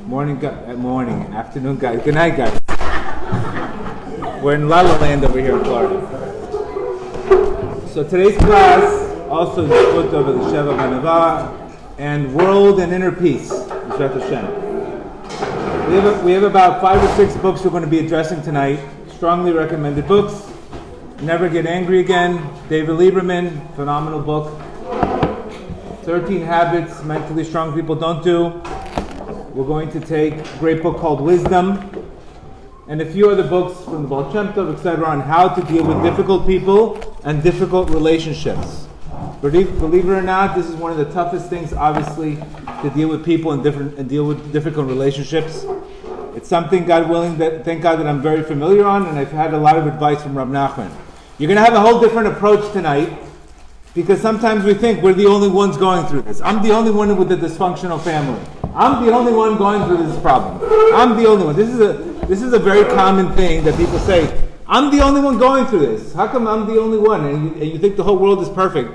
Morning, afternoon, guys. Good night, guys. We're in La La Land over here in Florida. So today's class also is put over the Shabbat and World and Inner Peace. We have about 5 or 6 books we're going to be addressing tonight. Strongly recommended books. Never Get Angry Again, David Lieberman, phenomenal book. 13 Habits Mentally Strong People Don't Do. We're going to take a great book called Wisdom, and a few other books from the Baal Shem Tov, etc., on how to deal with difficult people and difficult relationships. Believe it or not, this is one of the toughest things, obviously, to deal with people and deal with difficult relationships. It's something, God willing, that thank God that I'm very familiar on, and I've had a lot of advice from Rab Nachman. You're going to have a whole different approach tonight, because sometimes we think we're the only ones going through this. I'm the only one with a dysfunctional family. I'm the only one going through this problem. I'm the only one. This is a very common thing that people say. I'm the only one going through this. How come I'm the only one? And you think the whole world is perfect.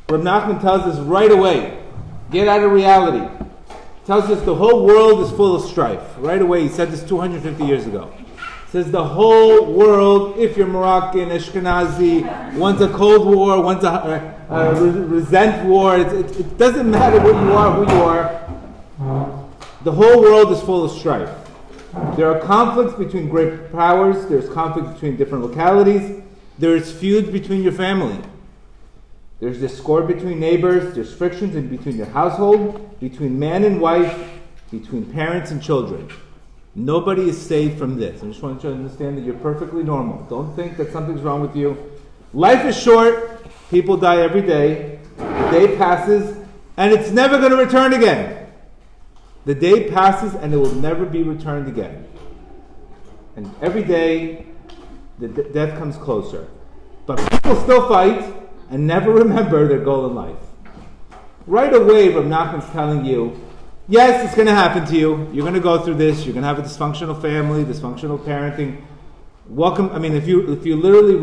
Rab Nachman tells us right away, get out of reality. Tells us the whole world is full of strife. Right away, he said this 250 years ago. Says the whole world, if you're Moroccan, Ashkenazi, one's a Cold War, one's a resent war. It doesn't matter what you are, who you are. The whole world is full of strife. There are conflicts between great powers. There's conflicts between different localities. There's feuds between your family. There's discord between neighbors. There's frictions in between your household, between man and wife, between parents and children. Nobody is saved from this. I just want you to understand that you're perfectly normal. Don't think that something's wrong with you. Life is short. People die every day. The day passes, and it's never going to return again. The day passes, and it will never be returned again. And every day, the death comes closer. But people still fight and never remember their goal in life. Right away, Rab Nachman's telling you, yes, it's going to happen to you. You're going to go through this. You're going to have a dysfunctional family, dysfunctional parenting. Welcome. I mean, if you literally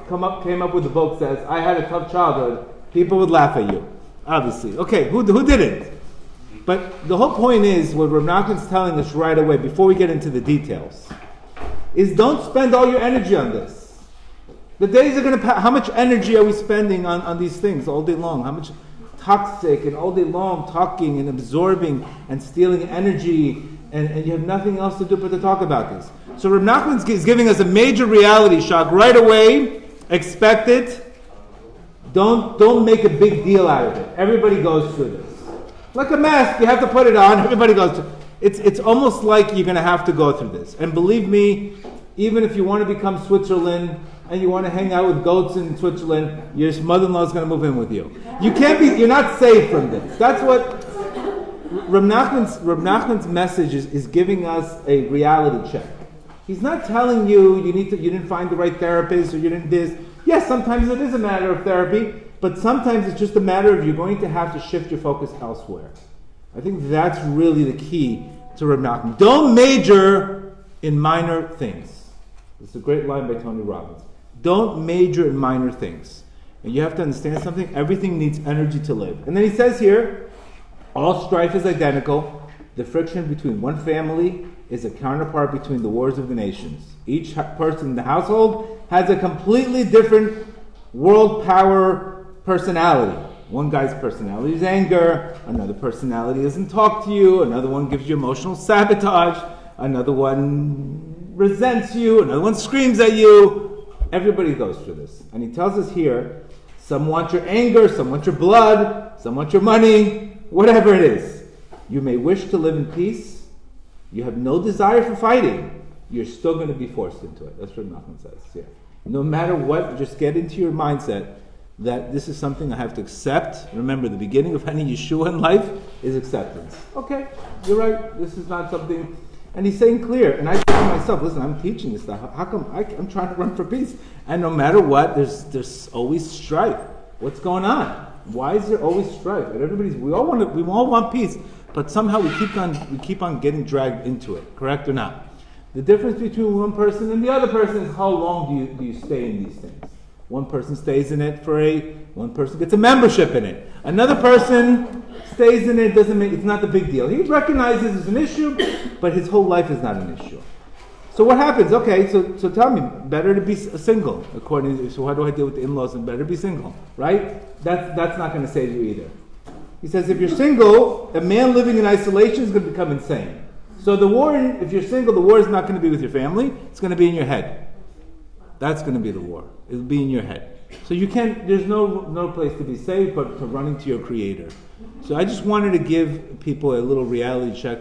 came up with a book that says, I had a tough childhood, people would laugh at you. Obviously. Okay, who didn't? But the whole point is, what Rab Nachman's telling us right away, before we get into the details, is don't spend all your energy on this. The days are going to pass. How much energy are we spending on these things all day long? How much toxic and all day long talking and absorbing and stealing energy, and you have nothing else to do but to talk about this. So Rab Nachman is giving us a major reality shock right away. Expect it. Don't make a big deal out of it. Everybody goes through this. Like a mask, you have to put it on. Everybody goes through it. It's almost like you're going to have to go through this. And believe me, even if you want to become Switzerland and you want to hang out with goats in Switzerland, your mother-in-law is going to move in with you. You're not safe from this. That's what Rab Nachman's message is giving us a reality check. He's not telling you you didn't find the right therapist or you didn't this. Yes, sometimes it is a matter of therapy, but sometimes it's just a matter of you're going to have to shift your focus elsewhere. I think that's really the key to Rab Nachman. Don't major in minor things. It's a great line by Tony Robbins. Don't major in minor things. And you have to understand something. Everything needs energy to live. And then he says here, all strife is identical. The friction between one family is a counterpart between the wars of the nations. Each person in the household has a completely different world power personality. One guy's personality is anger. Another personality doesn't talk to you. Another one gives you emotional sabotage. Another one resents you. Another one screams at you. Everybody goes through this. And he tells us here, some want your anger, some want your blood, some want your money, whatever it is. You may wish to live in peace. You have no desire for fighting. You're still going to be forced into it. That's what Nachman says. Yeah. No matter what, just get into your mindset that this is something I have to accept. Remember, the beginning of any Yeshua in life is acceptance. Okay, you're right. This is not something... And he's saying clear. And I say to myself, listen, I'm teaching this stuff. How come I'm trying to run for peace? And no matter what, there's always strife. What's going on? Why is there always strife? And we all want peace, but somehow we keep on getting dragged into it. Correct or not? The difference between one person and the other person is how long do you stay in these things. One person stays in it one person gets a membership in it. Another person stays in it, it's not the big deal. He recognizes it's an issue, but his whole life is not an issue. So what happens? Okay, so tell me, better to be single, according to, so how do I deal with the in-laws? And better to be single, right? That's not going to save you either. He says if you're single, a man living in isolation is going to become insane. So the war, if you're single, the war is not going to be with your family, it's going to be in your head. That's going to be the war. It'll be in your head. So you can't, there's no place to be safe but to running to your Creator. So I just wanted to give people a little reality check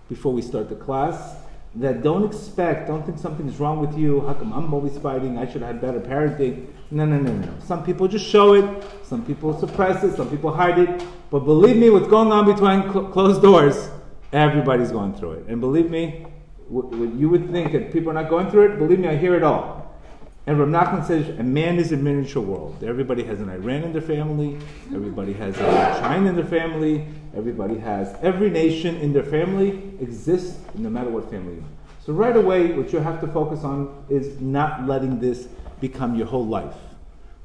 before we start the class, that don't think something's wrong with you. How come I'm always fighting? I should have had better parenting. No. Some people just show it. Some people suppress it. Some people hide it. But believe me, what's going on behind closed doors, everybody's going through it. And believe me, what you would think that people are not going through it, believe me, I hear it all. And Rav Nachman says, a man is a miniature world. Everybody has an Iran in their family. Everybody has a China in their family. Every nation in their family exists no matter what family you're in. So right away, what you have to focus on is not letting this become your whole life.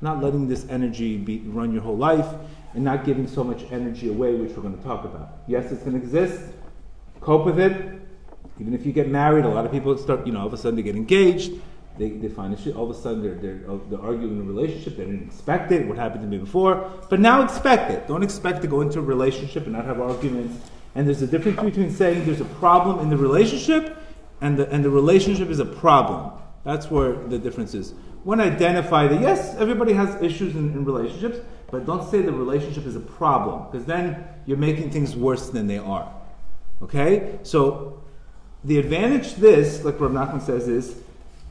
Not letting this energy run your whole life, and not giving so much energy away, which we're going to talk about. Yes, it's going to exist. Cope with it. Even if you get married, a lot of people start, all of a sudden they get engaged. They find a shit. All of a sudden they're arguing in a relationship. They didn't expect it. What happened to me before? But now expect it. Don't expect to go into a relationship and not have arguments. And there's a difference between saying there's a problem in the relationship and the relationship is a problem. That's where the difference is. When identify that yes, everybody has issues in relationships, but don't say the relationship is a problem, because then you're making things worse than they are. Okay? So the advantage to this, like Rav Nachman says, is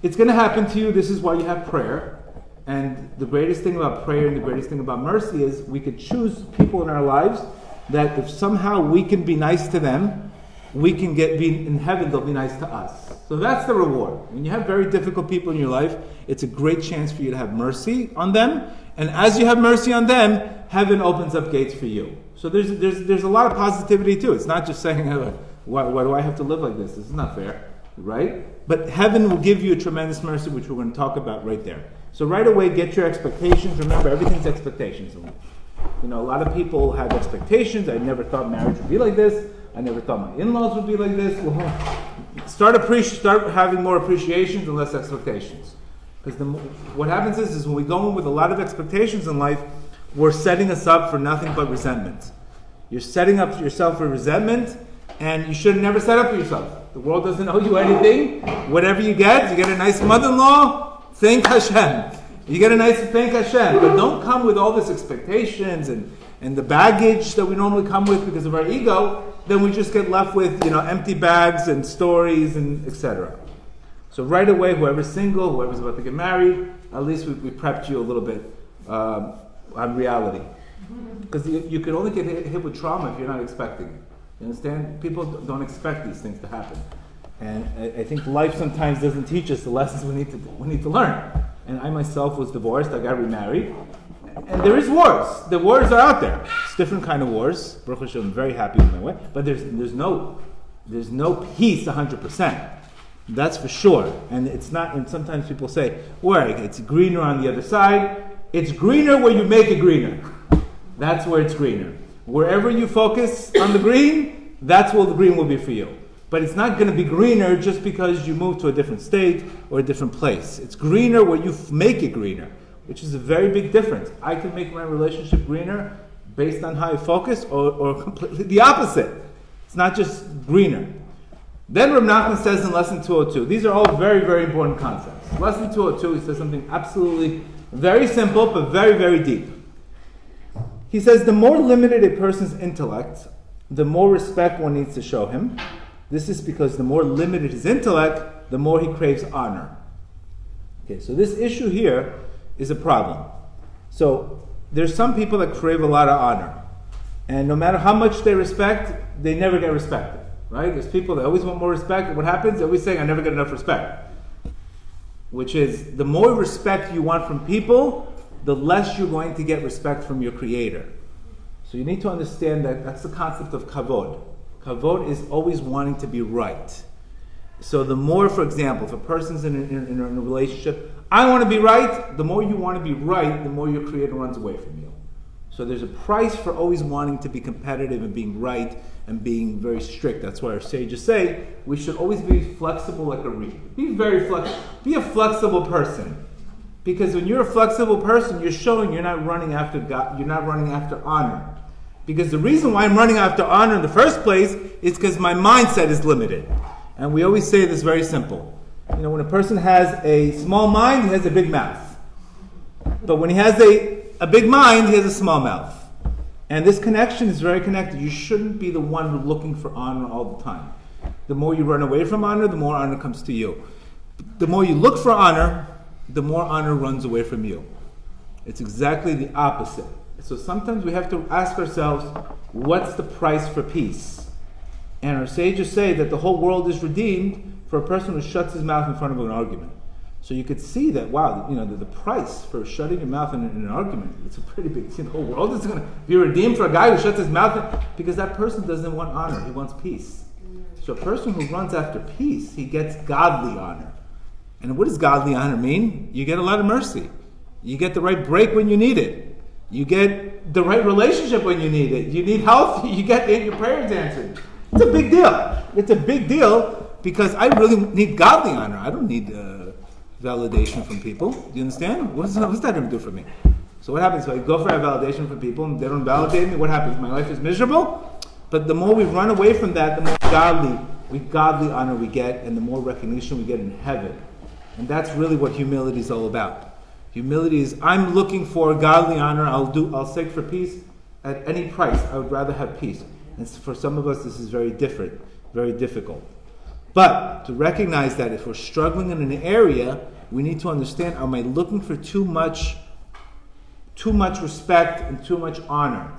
it's going to happen to you. This is why you have prayer. And the greatest thing about prayer and the greatest thing about mercy is we could choose people in our lives that if somehow we can be nice to them, we can be in heaven, they'll be nice to us. So that's the reward. When you have very difficult people in your life, it's a great chance for you to have mercy on them. And as you have mercy on them, heaven opens up gates for you. So there's a lot of positivity too. It's not just saying, why do I have to live like this? This is not fair, right? But heaven will give you a tremendous mercy, which we're going to talk about right there. So right away, get your expectations. Remember, everything's expectations. A lot of people have expectations. I never thought marriage would be like this. I never thought my in-laws would be like this. Well, start having more appreciations and less expectations. Because what happens is when we go in with a lot of expectations in life, we're setting us up for nothing but resentment. You're setting up yourself for resentment, and you should never set up for yourself. The world doesn't owe you anything. Whatever you get a nice mother-in-law, thank Hashem. You get a nice thank Hashem. But don't come with all these expectations and the baggage that we normally come with because of our ego. Then we just get left with empty bags and stories and etc. So right away, whoever's single, whoever's about to get married, at least we prepped you a little bit on reality. Because you can only get hit with trauma if you're not expecting it. You understand? People don't expect these things to happen. And I think life sometimes doesn't teach us the lessons we need to learn. And I myself was divorced, I got remarried. And there is wars. The wars are out there. It's different kind of wars. Baruch Hashem, I'm very happy with my way. But there's no peace 100%. That's for sure. And it's not, and sometimes people say, well, it's greener on the other side. It's greener where you make it greener. That's where it's greener. Wherever you focus on the green, that's where the green will be for you. But it's not going to be greener just because you move to a different state or a different place. It's greener where you make it greener, which is a very big difference. I can make my relationship greener based on how I focus, or completely the opposite. It's not just greener. Then Rav Nachman says in Lesson 202, these are all very, very important concepts. Lesson 202, he says something absolutely very simple, but very, very deep. He says, the more limited a person's intellect, the more respect one needs to show him. This is because the more limited his intellect, the more he craves honor. Okay, so this issue here is a problem. So there's some people that crave a lot of honor. And no matter how much they respect, they never get respected. Right? There's people that always want more respect. What happens? They're always saying, I never get enough respect. Which is, the more respect you want from people, the less you're going to get respect from your Creator. So you need to understand that that's the concept of kavod. Kavod is always wanting to be right. So the more, for example, if a person's in a relationship, I want to be right, the more you want to be right, the more your Creator runs away from you. So there's a price for always wanting to be competitive and being right and being very strict. That's why our sages say we should always be flexible like a reed. Be very flexible. Be a flexible person. Because when you're a flexible person, you're showing you're not running after God, you're not running after honor. Because the reason why I'm running after honor in the first place is because my mindset is limited. And we always say this very simple. You know, when a person has a small mind, he has a big mouth. But when he has a big mind, he has a small mouth. And this connection is very connected. You shouldn't be the one looking for honor all the time. The more you run away from honor, the more honor comes to you. The more you look for honor, the more honor runs away from you. It's exactly the opposite. So sometimes we have to ask ourselves, what's the price for peace? And our sages say that the whole world is redeemed for a person who shuts his mouth in front of an argument. So you could see that, wow, you know, the price for shutting your mouth in an argument, it's a pretty big thing. The whole world is going to be redeemed for a guy who shuts his mouth because that person doesn't want honor, he wants peace. So a person who runs after peace, he gets godly honor. And what does godly honor mean? You get a lot of mercy. You get the right break when you need it. You get the right relationship when you need it. You need health, you get your prayers answered. It's a big deal. It's a big deal because I really need godly honor. I don't need validation from people. Do you understand? What's that going to do for me? So what happens if I go for a validation from people and they don't validate me? What happens? My life is miserable? But the more we run away from that, the more godly honor we get and the more recognition we get in heaven. And that's really what humility is all about. Humility is, I'm looking for godly honor. I'll seek for peace at any price. I would rather have peace. And for some of us, this is very different, very difficult. But to recognize that if we're struggling in an area, we need to understand, am I looking for too much respect and too much honor?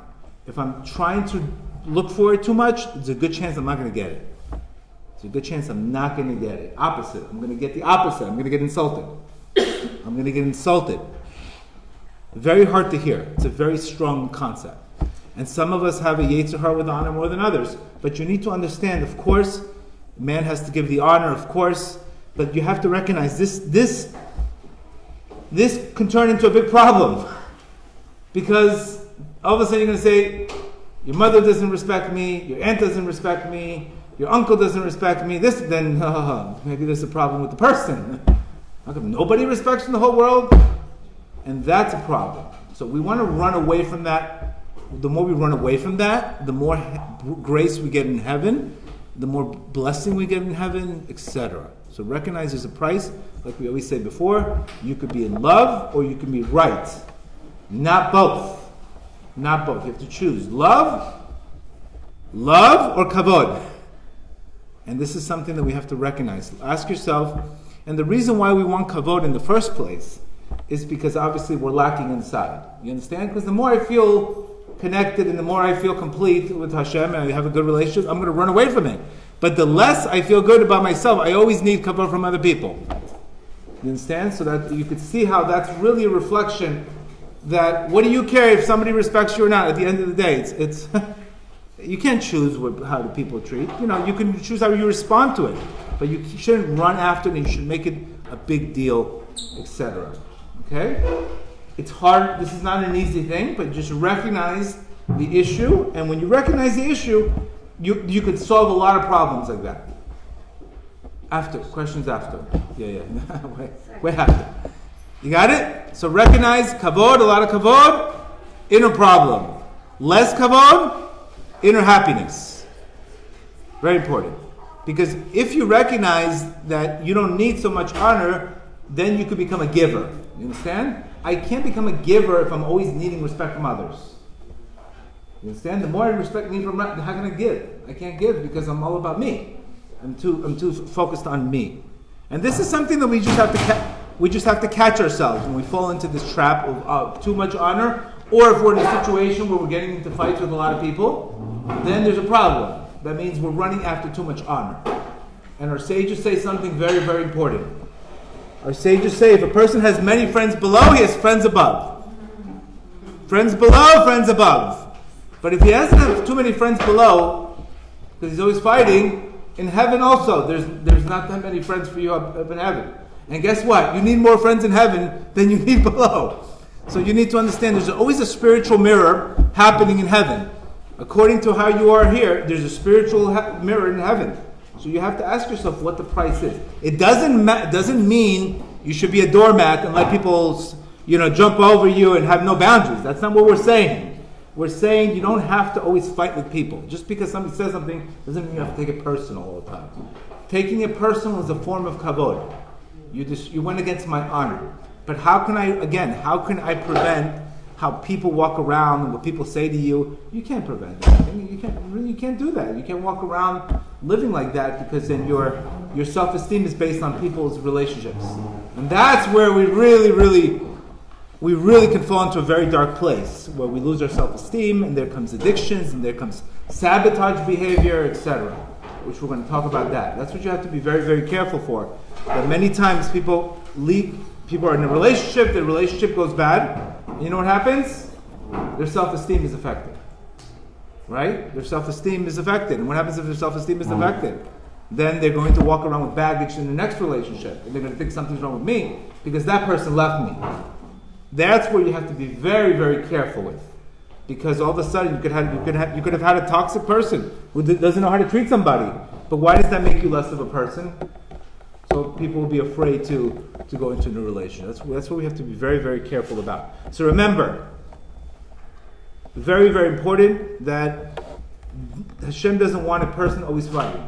If I'm trying to look for it too much, there's a good chance I'm not going to get it. There's a good chance I'm not going to get it. Opposite. I'm going to get the opposite. I'm going to get insulted. I'm going to get insulted. Very hard to hear. It's a very strong concept. And some of us have a yetzer hara with honor more than others. But you need to understand, of course, man has to give the honor, of course, but you have to recognize this can turn into a big problem. Because all of a sudden you're going to say, your mother doesn't respect me, your aunt doesn't respect me, your uncle doesn't respect me, then maybe there's a problem with the person. How come nobody respects in the whole world? And that's a problem. So we want to run away from that. The more we run away from that, the more grace we get in heaven, the more blessing we get in heaven, etc. So recognize there's a price. Like we always say before, you could be in love or you can be right. Not both. Not both. You have to choose. Love or kavod. And this is something that we have to recognize. Ask yourself, and the reason why we want kavod in the first place is because obviously we're lacking inside. You understand? Because the more I feel connected and the more I feel complete with Hashem and I have a good relationship, I'm going to run away from it. But the less I feel good about myself, I always need kavod from other people. You understand? So that you could see how that's really a reflection that what do you care if somebody respects you or not? At the end of the day, it's you can't choose how the people treat. You know, you can choose how you respond to it, but you shouldn't run after it. And you should make it a big deal, etc. Okay? It's hard. This is not an easy thing, but just recognize the issue, and when you recognize the issue, you could solve a lot of problems like that. After questions after, yeah. Wait after. You got it? So recognize kavod, a lot of kavod, inner problem. Less kavod, inner happiness. Very important. Because if you recognize that you don't need so much honor, then you could become a giver. You understand? I can't become a giver if I'm always needing respect from others. You understand? The more I need from others, how can I give? I can't give because I'm all about me. I'm too focused on me. And this is something that we just have to catch ourselves when we fall into this trap of too much honor, or if we're in a situation where we're getting into fights with a lot of people, then there's a problem. That means we're running after too much honor. And our sages say something very, very important. Our sages say if a person has many friends below, he has friends above. Friends below, friends above. But if he doesn't have too many friends below, because he's always fighting, in heaven also, there's not that many friends for you up in heaven. And guess what? You need more friends in heaven than you need below. So you need to understand there's always a spiritual mirror happening in heaven. According to how you are here, there's a spiritual mirror in heaven. So you have to ask yourself what the price is. It doesn't mean you should be a doormat and let people, jump over you and have no boundaries. That's not what we're saying. We're saying you don't have to always fight with people. Just because somebody says something doesn't mean you have to take it personal all the time. Taking it personal is a form of kavod. You went against my honor. But how can I prevent how people walk around and what people say to you? You can't prevent anything. You can't do that. You can't walk around living like that, because then your self-esteem is based on people's relationships. And that's where we really can fall into a very dark place, where we lose our self-esteem, and there comes addictions, and there comes sabotage behavior, etc., which we're going to talk about that. That's what you have to be very, very careful for. That many times people are in a relationship, the relationship goes bad, and you know what happens? Their self-esteem is affected. Right? Their self-esteem is affected. And what happens if their self-esteem is affected? Then they're going to walk around with baggage in the next relationship, and they're going to think something's wrong with me because that person left me. That's where you have to be very, very careful with, because all of a sudden you could have had a toxic person who doesn't know how to treat somebody. But why does that make you less of a person? So people will be afraid to go into a new relationship. That's what we have to be very, very careful about. So remember, very, very important that Hashem doesn't want a person always fighting.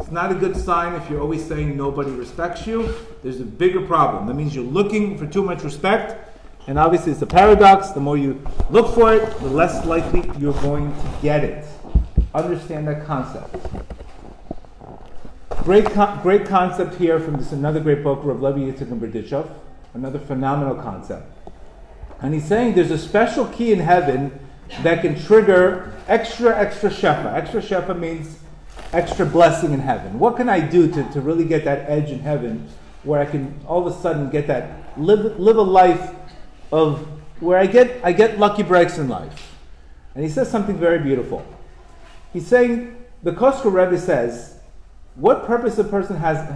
It's not a good sign if you're always saying nobody respects you. There's a bigger problem. That means you're looking for too much respect. And obviously it's a paradox. The more you look for it, the less likely you're going to get it. Understand that concept. Great concept here from another great book, Rav Levi Yitzchak and Berditchev. Another phenomenal concept. And he's saying there's a special key in heaven that can trigger extra shefa. Extra shefa means extra blessing in heaven. What can I do to really get that edge in heaven, where I can all of a sudden get that, live a life of where I get lucky breaks in life? And he says something very beautiful. He's saying, the Kosker Rebbe says, what purpose does a person have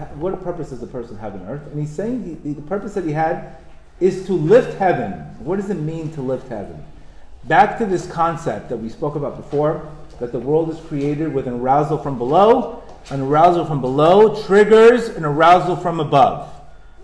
on earth? And he's saying the purpose that he had is to lift heaven. What does it mean to lift heaven? Back to this concept that we spoke about before, that the world is created with an arousal from below. An arousal from below triggers an arousal from above.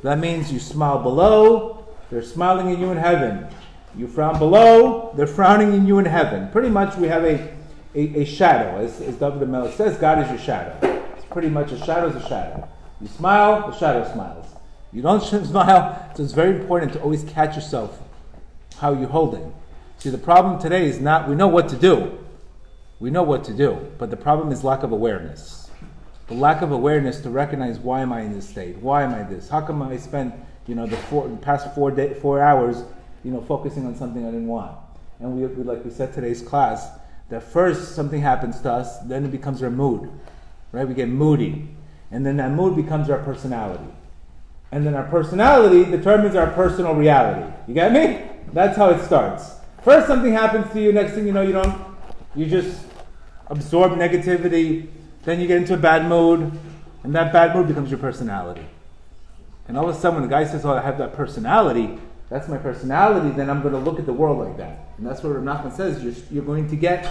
That means you smile below, they're smiling at you in heaven. You frown below, they're frowning at you in heaven. Pretty much we have a shadow. As David Melech says, God is your shadow. It's pretty much a shadow is a shadow. You smile, the shadow smiles. You don't smile, so it's very important to always catch yourself how you're holding. See, the problem today is not, we know what to do. We know what to do, but the problem is lack of awareness. The lack of awareness to recognize, why am I in this state? Why am I this? How come I spent, the past 4 hours, focusing on something I didn't want? And we like we said today's class, that first something happens to us, then it becomes our mood, right? We get moody, and then that mood becomes our personality, and then our personality determines our personal reality. You get me? That's how it starts. First something happens to you, next thing you know, you just absorb negativity, then you get into a bad mood, and that bad mood becomes your personality. And all of a sudden when the guy says, I have that personality, that's my personality, then I'm going to look at the world like that. And that's what Rav Nachman says, you're going to get,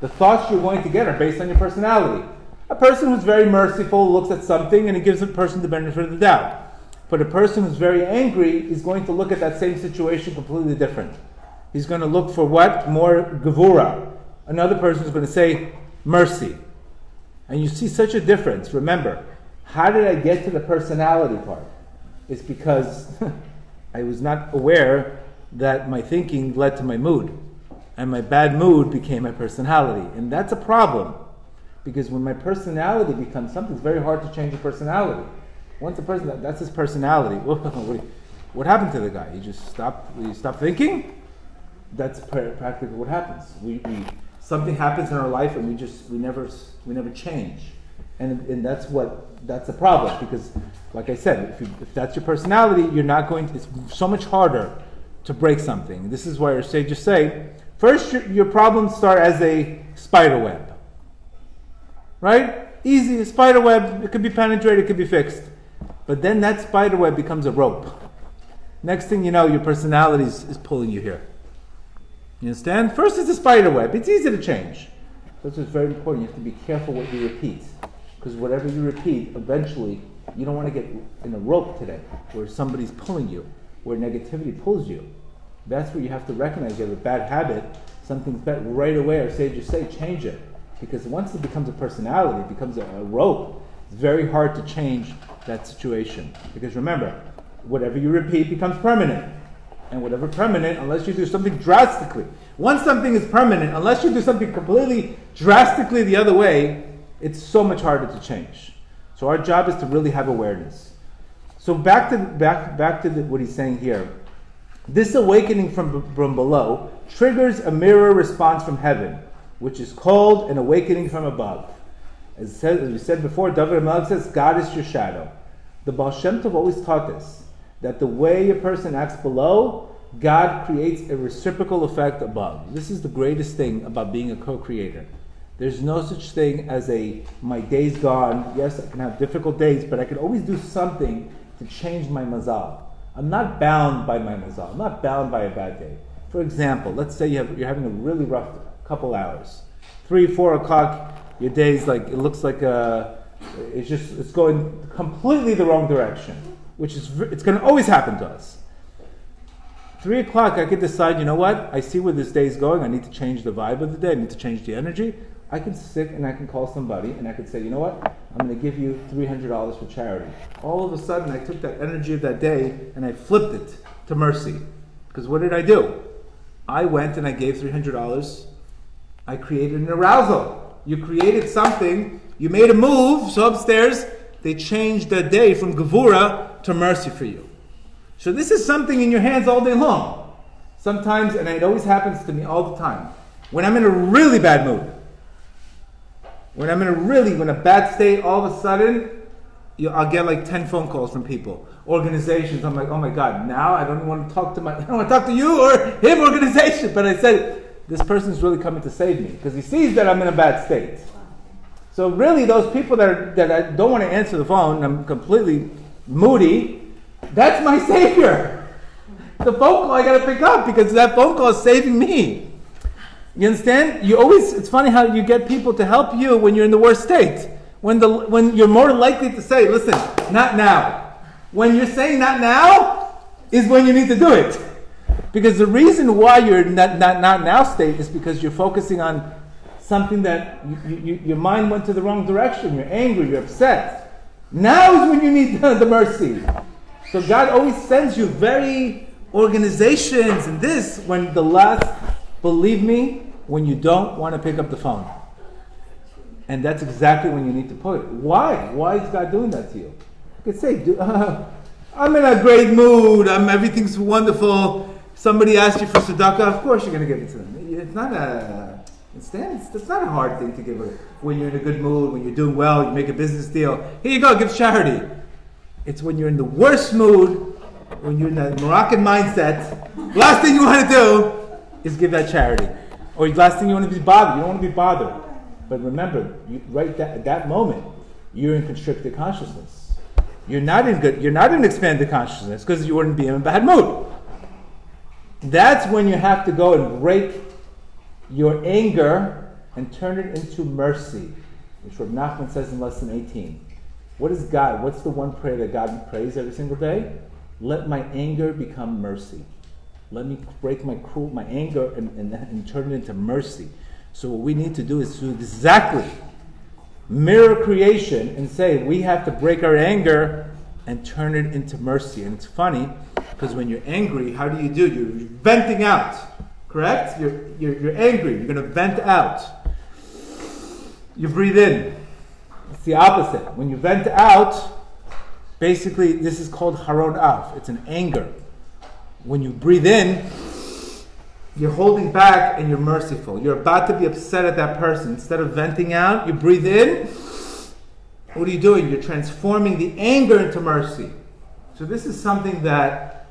the thoughts you're going to get are based on your personality. A person who's very merciful looks at something and it gives a person the benefit of the doubt. But a person who's very angry is going to look at that same situation completely different. He's going to look for what? More gevura. Another person is going to say mercy. And you see such a difference. Remember, how did I get to the personality part? It's because I was not aware that my thinking led to my mood. And my bad mood became my personality. And that's a problem. Because when my personality becomes something, it's very hard to change your personality. Once a person, that's his personality. What happened to the guy? You stop thinking? That's practically what happens. Something happens in our life and we never change. And that's a problem, because like I said, if that's your personality, it's so much harder to break something. This is why our sages say, first your problems start as a spider web. Right? Easy, a spider web, it could be penetrated, it could be fixed. But then that spider web becomes a rope. Next thing you know, your personality is pulling you here. You understand? First, it's a spider web. It's easy to change. That's what's very important. You have to be careful what you repeat. Because whatever you repeat, eventually, you don't want to get in a rope today where somebody's pulling you, where negativity pulls you. That's where you have to recognize you have a bad habit, something's bad right away, or just say, change it. Because once it becomes a personality, it becomes a rope, it's very hard to change that situation. Because remember, whatever you repeat becomes permanent. And whatever permanent, unless you do something drastically. Once something is permanent, unless you do something completely drastically the other way, it's so much harder to change. So our job is to really have awareness. So back to what he's saying here. This awakening from below triggers a mirror response from heaven, which is called an awakening from above. As we said before, David HaMelech says, God is your shadow. The Baal Shem Tov always taught this, that the way a person acts below, God creates a reciprocal effect above. This is the greatest thing about being a co-creator. There's no such thing as my day's gone. Yes, I can have difficult days, but I can always do something to change my mazal. I'm not bound by my mazal. I'm not bound by a bad day. For example, let's say you're having a really rough couple hours. 3, 4 o'clock, your day's like, it looks like it's going completely the wrong direction, which is, it's going to always happen to us. 3 o'clock, I could decide, you know what? I see where this day is going. I need to change the vibe of the day. I need to change the energy. I can sit and I can call somebody and I can say, you know what? I'm going to give you $300 for charity. All of a sudden, I took that energy of that day and I flipped it to mercy. Because what did I do? I went and I gave $300. I created an arousal. You created something. You made a move. So upstairs, they changed the day from Gevura to mercy for you. So this is something in your hands all day long. Sometimes, and it always happens to me all the time, when I'm in a really bad mood, when I'm in a bad state, all of a sudden, I'll get like 10 phone calls from people, organizations. I'm like, oh my God, now I don't even want to talk to I don't want to talk to you or him organization. But I said, this person's really coming to save me because he sees that I'm in a bad state. So really, those people that I don't want to answer the phone, I'm completely moody, that's my savior. The phone call I got to pick up because that phone call is saving me. You understand? It's funny how you get people to help you when you're in the worst state. When you're more likely to say, listen, not now. When you're saying not now is when you need to do it. Because the reason why you're not now state is because you're focusing on something that your mind went to the wrong direction. You're angry, you're upset. Now is when you need the mercy. So God always sends you very organizations and this when the last, believe me, when you don't want to pick up the phone. And that's exactly when you need to put it. Why? Why is God doing that to you? You could say, I'm in a great mood, everything's wonderful. Somebody asked you for tzedakah, of course you're going to give it to them. It's not a hard thing to give it. When you're in a good mood, when you're doing well, you make a business deal, here you go, give charity. It's when you're in the worst mood, when you're in that Moroccan mindset, last thing you want to do is give that charity. Or the last thing you want to be bothered. You don't want to be bothered. But remember, at that moment, you're in constricted consciousness. You're not in expanded consciousness because you wouldn't be in a bad mood. That's when you have to go and break your anger and turn it into mercy, which Rav Nachman says in lesson 18. What's the one prayer that God prays every single day? Let my anger become mercy. Let me break my anger and turn it into mercy. So what we need to do is to exactly mirror creation and say we have to break our anger and turn it into mercy. And it's funny because when you're angry, how do? You're venting out. Correct? You're angry. You're going to vent out. You breathe in. It's the opposite. When you vent out, basically this is called haron av. It's an anger. When you breathe in, you're holding back and you're merciful. You're about to be upset at that person. Instead of venting out, you breathe in. What are you doing? You're transforming the anger into mercy. So this is something that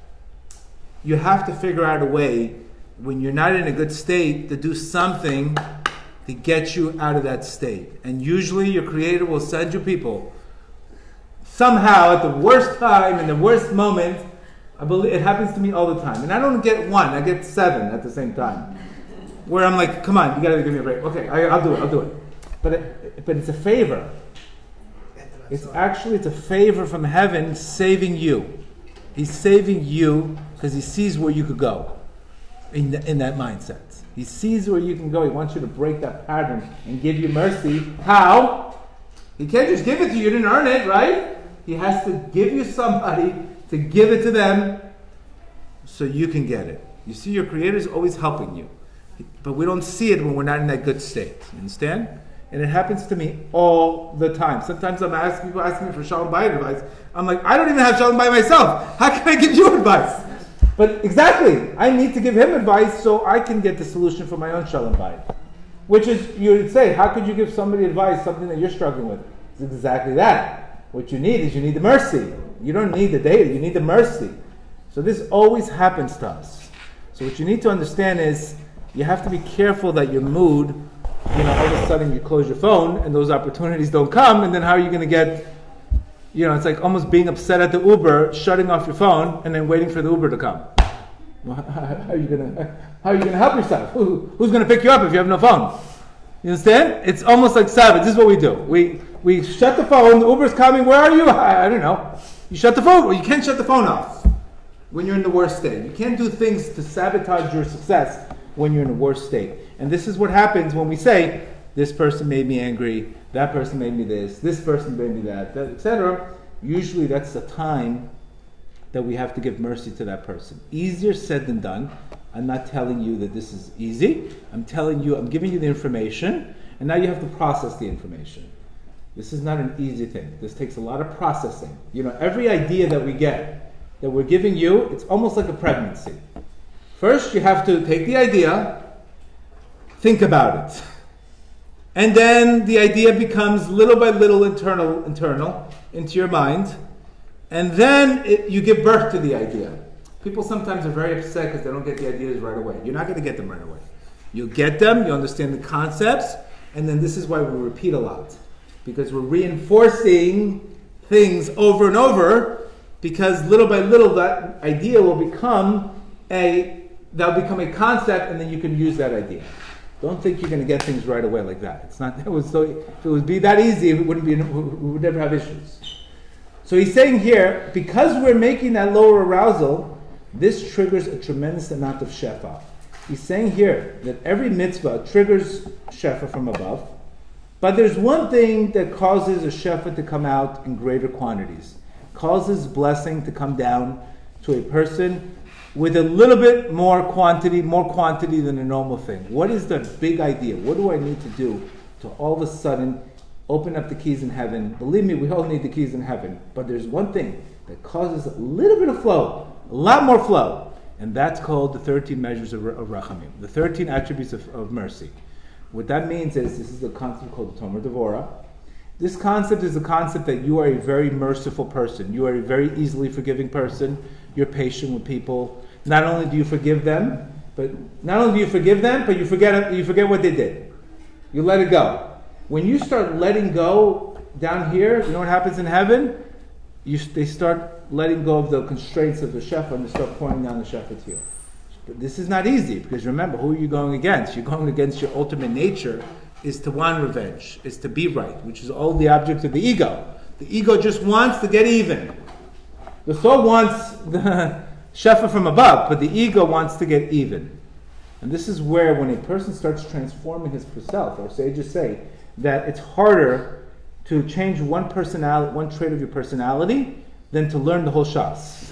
you have to figure out a way when you're not in a good state to do something to get you out of that state. And usually your Creator will send you people somehow at the worst time, in the worst moment, I believe it happens to me all the time. And I don't get one, I get 7 at the same time. Where I'm like, come on, you gotta give me a break. Okay, I'll do it. But it's a favor. It's a favor from heaven saving you. He's saving you because he sees where you could go in that mindset. He sees where you can go. He wants you to break that pattern and give you mercy. How? He can't just give it to you. You didn't earn it, right? He has to give you somebody to give it to them so you can get it. You see, your Creator is always helping you. But we don't see it when we're not in that good state. You understand? And it happens to me all the time. Sometimes people asking me for Shalom Bayit advice. I'm like, I don't even have Shalom Bayit myself. How can I give you advice? But exactly, I need to give him advice so I can get the solution for my own Shalom Bayit. Which is, you would say, how could you give somebody advice, something that you're struggling with? It's exactly that. What you need is you need the mercy. You don't need the data, you need the mercy. So this always happens to us. So what you need to understand is, you have to be careful that your mood, all of a sudden you close your phone and those opportunities don't come, and then how are you going to get, it's like almost being upset at the Uber, shutting off your phone, and then waiting for the Uber to come. Well, how are you going to help yourself? Who's going to pick you up if you have no phone? You understand? It's almost like Sabbath. This is what we do. We shut the phone, the Uber's coming, where are you? I don't know. You shut the phone, or you can't shut the phone off when you're in the worst state. You can't do things to sabotage your success when you're in a worse state. And this is what happens when we say, this person made me angry, that person made me this person made me that, etc. Usually that's the time that we have to give mercy to that person. Easier said than done. I'm not telling you that this is easy. I'm giving you the information, and now you have to process the information. This is not an easy thing. This takes a lot of processing. Every idea that we get, that we're giving you, it's almost like a pregnancy. First, you have to take the idea, think about it. And then the idea becomes little by little internal into your mind. And then you give birth to the idea. People sometimes are very upset because they don't get the ideas right away. You're not going to get them right away. You get them, you understand the concepts, and then this is why we repeat a lot. Because we're reinforcing things over and over, because little by little that idea will become a concept, and then you can use that idea. Don't think you're going to get things right away like that. It's not. If it would be that easy, we would never have issues. So he's saying here, because we're making that lower arousal, this triggers a tremendous amount of shefa. He's saying here that every mitzvah triggers shefa from above, but there's one thing that causes a shefa to come out in greater quantities, causes blessing to come down to a person with a little bit more quantity than a normal thing. What is the big idea? What do I need to do to all of a sudden open up the keys in heaven? Believe me, we all need the keys in heaven. But there's one thing that causes a little bit of flow, a lot more flow, and that's called the 13 measures of Rachamim, the 13 attributes of mercy. What that means is, this is a concept called the Tomer Devora. This concept is a concept that you are a very merciful person. You are a very easily forgiving person. You're patient with people. Not only do you forgive them, but you forget what they did. You let it go. When you start letting go down here, you know what happens in heaven? They start letting go of the constraints of the shefa, and they start pouring down the shefa to you. But this is not easy, because remember, who are you going against? You're going against your ultimate nature, is to want revenge, is to be right, which is all the object of the ego. The ego just wants to get even. The soul wants the shefa from above, but the ego wants to get even. And this is where, when a person starts transforming his self, or sages say that it's harder to change one trait of your personality than to learn the whole Shas.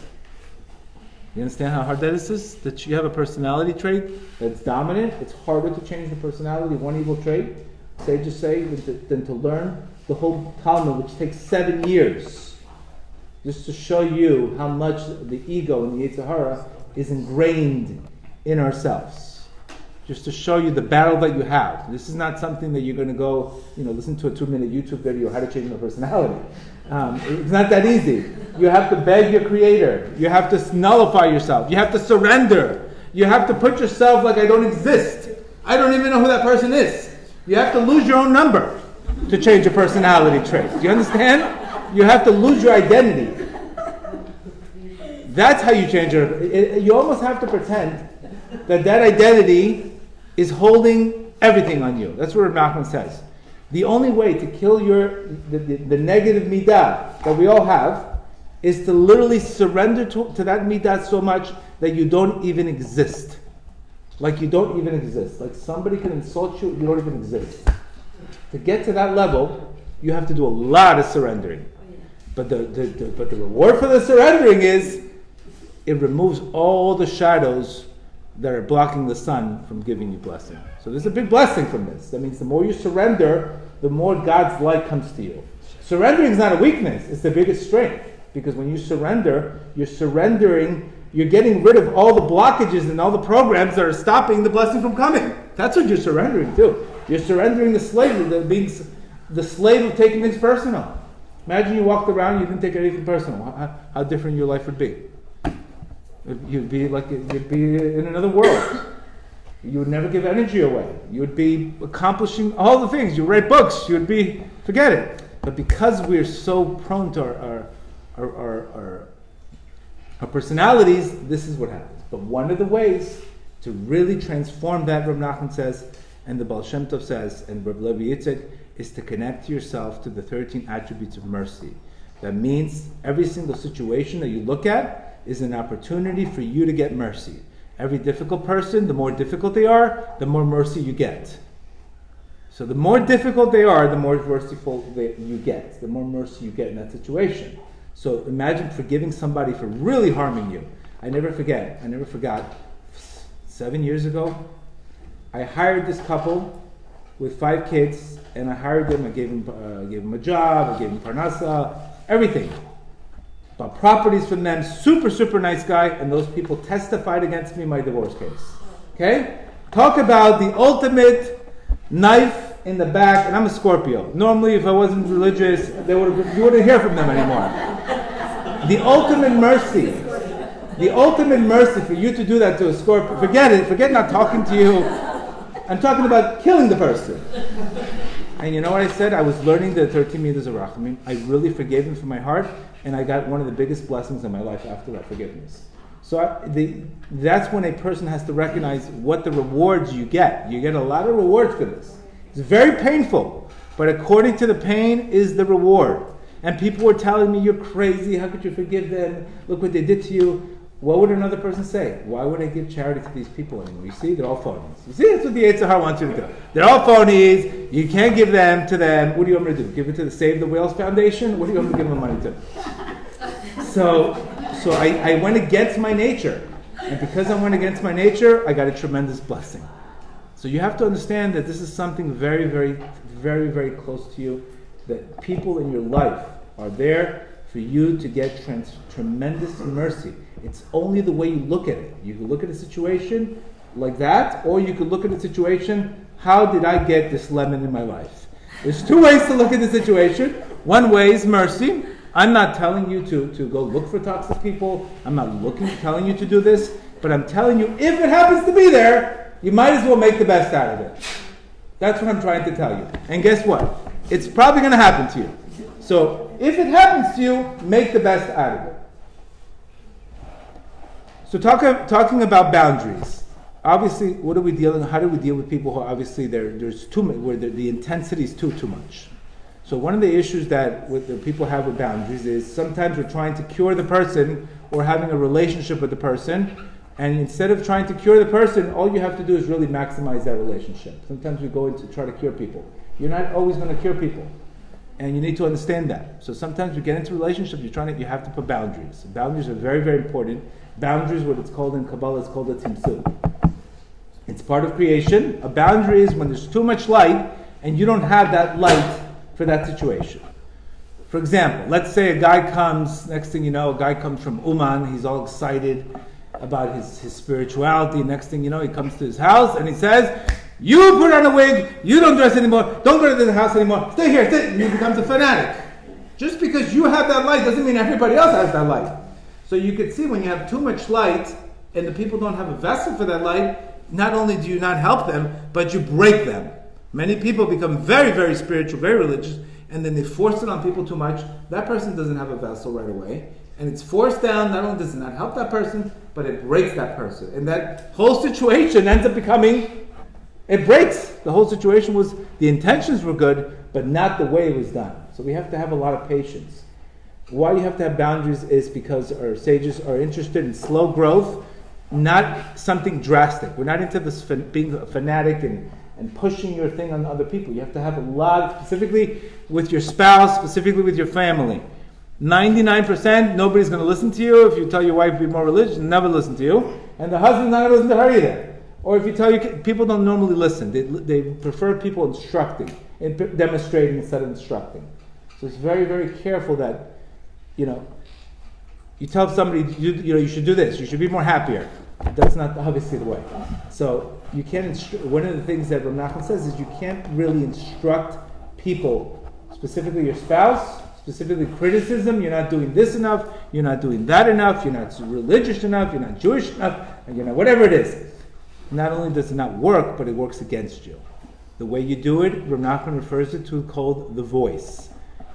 You understand how hard that is? That you have a personality trait that's dominant. It's harder to change the personality of one evil trait, sages say, than to learn the whole Talmud, which takes 7 years. Just to show you how much the ego and the Yetzer Hara is ingrained in ourselves. Just to show you the battle that you have. This is not something that you're going to go, listen to a 2-minute YouTube video, how to change my personality. It's not that easy. You have to beg your Creator. You have to nullify yourself. You have to surrender. You have to put yourself like I don't exist. I don't even know who that person is. You have to lose your own number to change your personality trait. Do you understand? You have to lose your identity. That's how you change it. You almost have to pretend that identity is holding everything on you. That's what Rav Nachman says. The only way to kill the negative midah that we all have is to literally surrender to that midah so much that you don't even exist. Like you don't even exist. Like somebody can insult you, you don't even exist. To get to that level, you have to do a lot of surrendering. But the reward for the surrendering is it removes all the shadows that are blocking the sun from giving you blessing. So there's a big blessing from this. That means the more you surrender, the more God's light comes to you. Surrendering is not a weakness, it's the biggest strength. Because when you surrender, you're surrendering, you're getting rid of all the blockages and all the programs that are stopping the blessing from coming. That's what you're surrendering to. You're surrendering the slave, being the slave of taking things personal. Imagine you walked around, you didn't take anything personal. How different your life would be. You'd be in another world. You would never give energy away. You would be accomplishing all the things. You write books. You would be, forget it. But because we're so prone to our personalities, this is what happens. But one of the ways to really transform that, Rav Nachman says, and the Baal Shem Tov says, and Rav Levi Yitzchak, is to connect yourself to the 13 attributes of mercy. That means every single situation that you look at is an opportunity for you to get mercy. Every difficult person, the more difficult they are, the more mercy you get. So the more difficult they are, the more merciful you get. The more mercy you get in that situation. So imagine forgiving somebody for really harming you. I never forgot, 7 years ago, I hired this couple with 5 kids, and I hired them. I gave them a job, I gave them parnasa, everything. Bought properties from them, super nice guy, and those people testified against me in my divorce case. Okay? Talk about the ultimate knife in the back, and I'm a Scorpio. Normally, if I wasn't religious, you wouldn't hear from them anymore. The ultimate mercy for you to do that to a Scorpio, forget not talking to you. I'm talking about killing the person. And you know what I said? I was learning the 13 meters of Rachamim. I really forgave him from my heart, and I got one of the biggest blessings in my life after that forgiveness. So that's when a person has to recognize what the rewards you get. You get a lot of rewards for this. It's very painful, but according to the pain is the reward. And people were telling me, you're crazy, how could you forgive them? Look what they did to you. What would another person say? Why would I give charity to these people anymore? You see, they're all phonies. You see, that's what the Yetzer Hara wants you to do. They're all phonies. You can't give them to them. What do you want me to do? Give it to the Save the Whales Foundation? What do you want me to give them money to? So I went against my nature. And because I went against my nature, I got a tremendous blessing. So you have to understand that this is something very, very, very, very close to you. That people in your life are there for you to get tremendous mercy. It's only the way you look at it. You can look at a situation like that, or you could look at a situation, how did I get this lemon in my life? There's 2 ways to look at the situation. One way is mercy. I'm not telling you to go look for toxic people. I'm not telling you to do this. But I'm telling you, if it happens to be there, you might as well make the best out of it. That's what I'm trying to tell you. And guess what? It's probably going to happen to you. So if it happens to you, make the best out of it. So talking about boundaries. Obviously, how do we deal with people who obviously there's too much, where the intensity is too much? So one of the issues that the people have with boundaries is sometimes we're trying to cure the person or having a relationship with the person, and instead of trying to cure the person, all you have to do is really maximize that relationship. Sometimes we go in to try to cure people. You're not always going to cure people. And you need to understand that. So sometimes we get into relationships, you have to put boundaries. Boundaries are very, very important. Boundaries, what it's called in Kabbalah, is called a tzimtzum. It's part of creation. A boundary is when there's too much light and you don't have that light for that situation. For example, let's say a guy comes, next thing you know, a guy comes from Uman, he's all excited about his spirituality. Next thing you know, he comes to his house and he says, you put on a wig, you don't dress anymore, don't go to the house anymore, stay here, and he becomes a fanatic. Just because you have that light doesn't mean everybody else has that light. So you could see when you have too much light and the people don't have a vessel for that light, not only do you not help them, but you break them. Many people become very, very spiritual, very religious, and then they force it on people too much. That person doesn't have a vessel right away, And it's forced down. Not only does it not help that person, but it breaks that person. And that whole situation ends up becoming, it breaks. The whole situation was, the intentions were good, but not the way it was done. So we have to have a lot of patience. Why you have to have boundaries is because our sages are interested in slow growth, not something drastic. We're not into this being a fanatic and pushing your thing on other people. You have to have a lot, specifically with your spouse, specifically with your family. 99%, nobody's going to listen to you. If you tell your wife to be more religious, they'll never listen to you. And the husband's not going to listen to her either. Or if you tell your people don't normally listen. They prefer people instructing, and demonstrating instead of instructing. So it's very, very careful that, you tell somebody, you should do this, you should be more happier. That's not obviously the way. So you can't one of the things that Rav Nachman says is you can't really instruct people, specifically your spouse, specifically criticism. You're not doing this enough, you're not doing that enough, you're not religious enough, you're not Jewish enough, and whatever it is. Not only does it not work, but it works against you. The way you do it, Rav Nachman refers it to called the voice.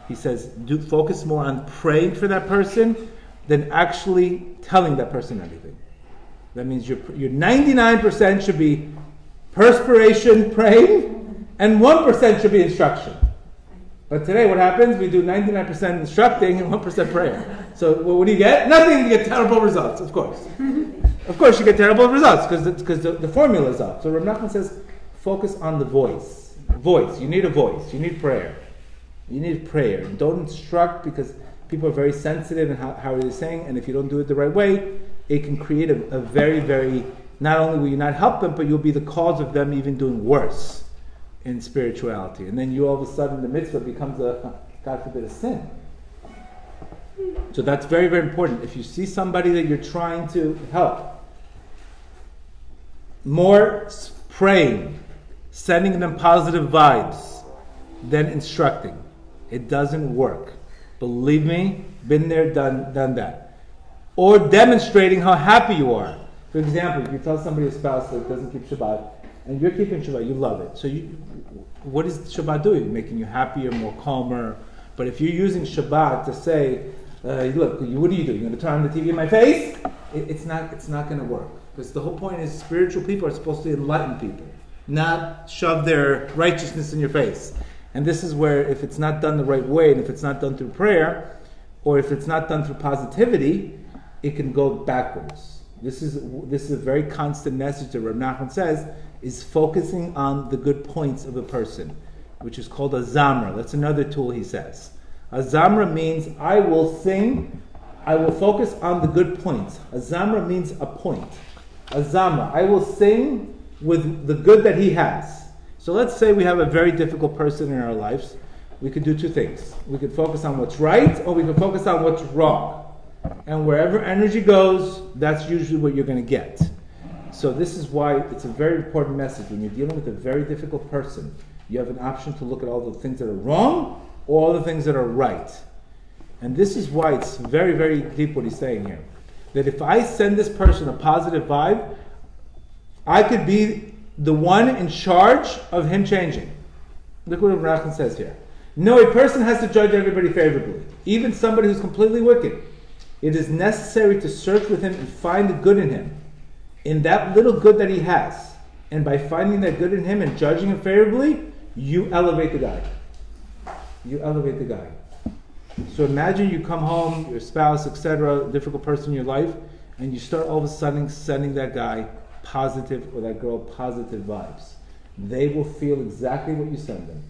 He says, focus more on praying for that person than actually telling that person anything. That means your 99% should be perspiration, praying, and 1% should be instruction. But today what happens? We do 99% instructing and 1% prayer. So what do you get? Nothing. You get terrible results, of course. Of course you get terrible results because the formula is up. So Rav Nachman says, focus on the voice. Voice. You need a voice. You need prayer. You need prayer. Don't instruct because people are very sensitive in how they're saying, and if you don't do it the right way, it can create a very, very, not only will you not help them, but you'll be the cause of them even doing worse in spirituality. And then you all of a sudden, the mitzvah becomes God forbid, a sin. So that's very, very important. If you see somebody that you're trying to help, more praying, sending them positive vibes than instructing. It doesn't work. Believe me, been there, done that. Or demonstrating how happy you are. For example, if you tell somebody, a spouse that doesn't keep Shabbat, and you're keeping Shabbat, you love it. So what is Shabbat doing? Making you happier, more calmer. But if you're using Shabbat to say, look, what are you doing? You're going to turn on the TV in my face? It's not going to work. Because the whole point is spiritual people are supposed to enlighten people, not shove their righteousness in your face. And this is where if it's not done the right way, and if it's not done through prayer, or if it's not done through positivity, it can go backwards. This is a very constant message that Rav Nachman says, is focusing on the good points of a person, which is called a zamra. That's another tool he says. A zamra means I will sing, I will focus on the good points. A zamra means a point. A zamra, I will sing with the good that he has. So let's say we have a very difficult person in our lives. We could do two things. We could focus on what's right, or we could focus on what's wrong. And wherever energy goes, that's usually what you're going to get. So this is why it's a very important message. When you're dealing with a very difficult person, you have an option to look at all the things that are wrong, or all the things that are right. And this is why it's very, very deep what he's saying here. That if I send this person a positive vibe, I could be the one in charge of him changing. Look what Rav Nachman says here. No, a person has to judge everybody favorably, even somebody who's completely wicked. It is necessary to search with him and find the good in him, in that little good that he has. And by finding that good in him and judging him favorably, you elevate the guy. You elevate the guy. So imagine you come home, your spouse, etc., difficult person in your life, and you start all of a sudden sending that guy positive, or that girl positive vibes. They will feel exactly what you send them.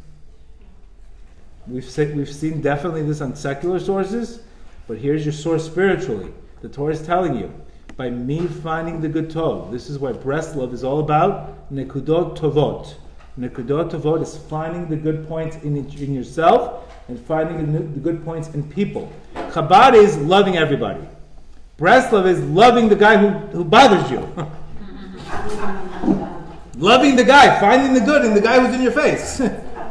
We've seen definitely this on secular sources, but here's your source spiritually. The Torah is telling you, by me finding the good tov. This is what Breslov is all about. Nekudot tovot. Nekudot tovot is finding the good points in yourself and finding the good points in people. Chabad is loving everybody. Breslov is loving the guy who bothers you. Loving the guy, finding the good in the guy who's in your face,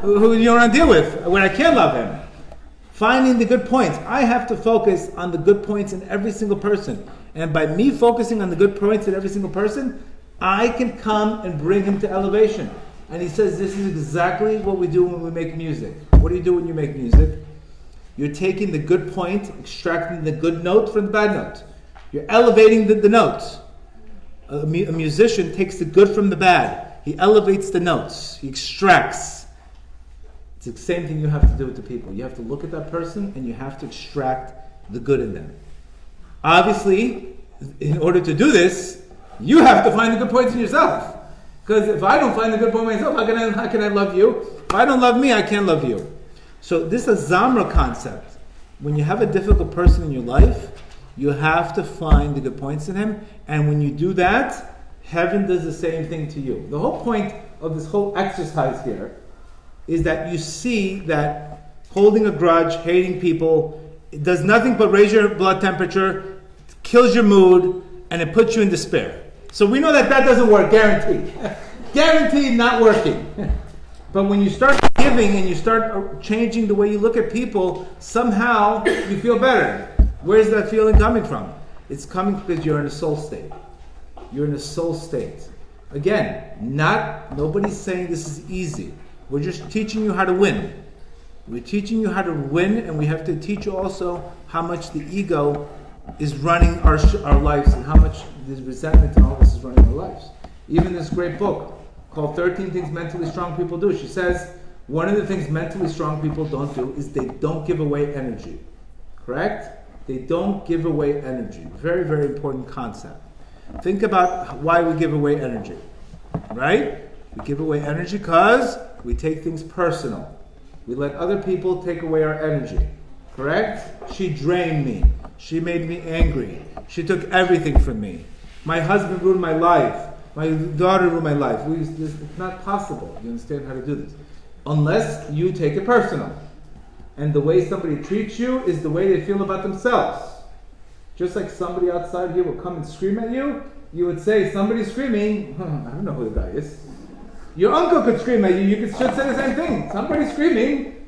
who you don't want to deal with, when I can't love him. Finding the good points. I have to focus on the good points in every single person. And by me focusing on the good points in every single person, I can come and bring him to elevation. And he says this is exactly what we do when we make music. What do you do when you make music? You're taking the good point, extracting the good note from the bad note. You're elevating the note. A musician takes the good from the bad. He elevates the notes. He extracts. It's the same thing you have to do with the people. You have to look at that person and you have to extract the good in them. Obviously, in order to do this, you have to find the good points in yourself. Because if I don't find the good point in myself, how can I love you? If I don't love me, I can't love you. So this is a Zamra concept. When you have a difficult person in your life, you have to find the good points in him. And when you do that, heaven does the same thing to you. The whole point of this whole exercise here is that you see that holding a grudge, hating people, it does nothing but raise your blood temperature, kills your mood, and it puts you in despair. So we know that doesn't work, guaranteed. Guaranteed not working. But when you start giving and you start changing the way you look at people, somehow you feel better. Where's that feeling coming from? It's coming because you're in a soul state. You're in a soul state. Again, nobody's saying this is easy. We're just teaching you how to win. We're teaching you how to win, and we have to teach you also how much the ego is running our lives and how much this resentment and all this is running our lives. Even this great book called 13 Things Mentally Strong People Do. She says one of the things mentally strong people don't do is they don't give away energy. Correct? They don't give away energy. Very, very important concept. Think about why we give away energy. Right? We give away energy because we take things personal. We let other people take away our energy. Correct? She drained me. She made me angry. She took everything from me. My husband ruined my life. My daughter ruined my life. It's not possible. You understand how to do this? Unless you take it personal. And the way somebody treats you is the way they feel about themselves. Just like somebody outside here will come and scream at you, you would say, somebody's screaming, I don't know who the guy is. Your uncle could scream at you, you should say the same thing. Somebody's screaming.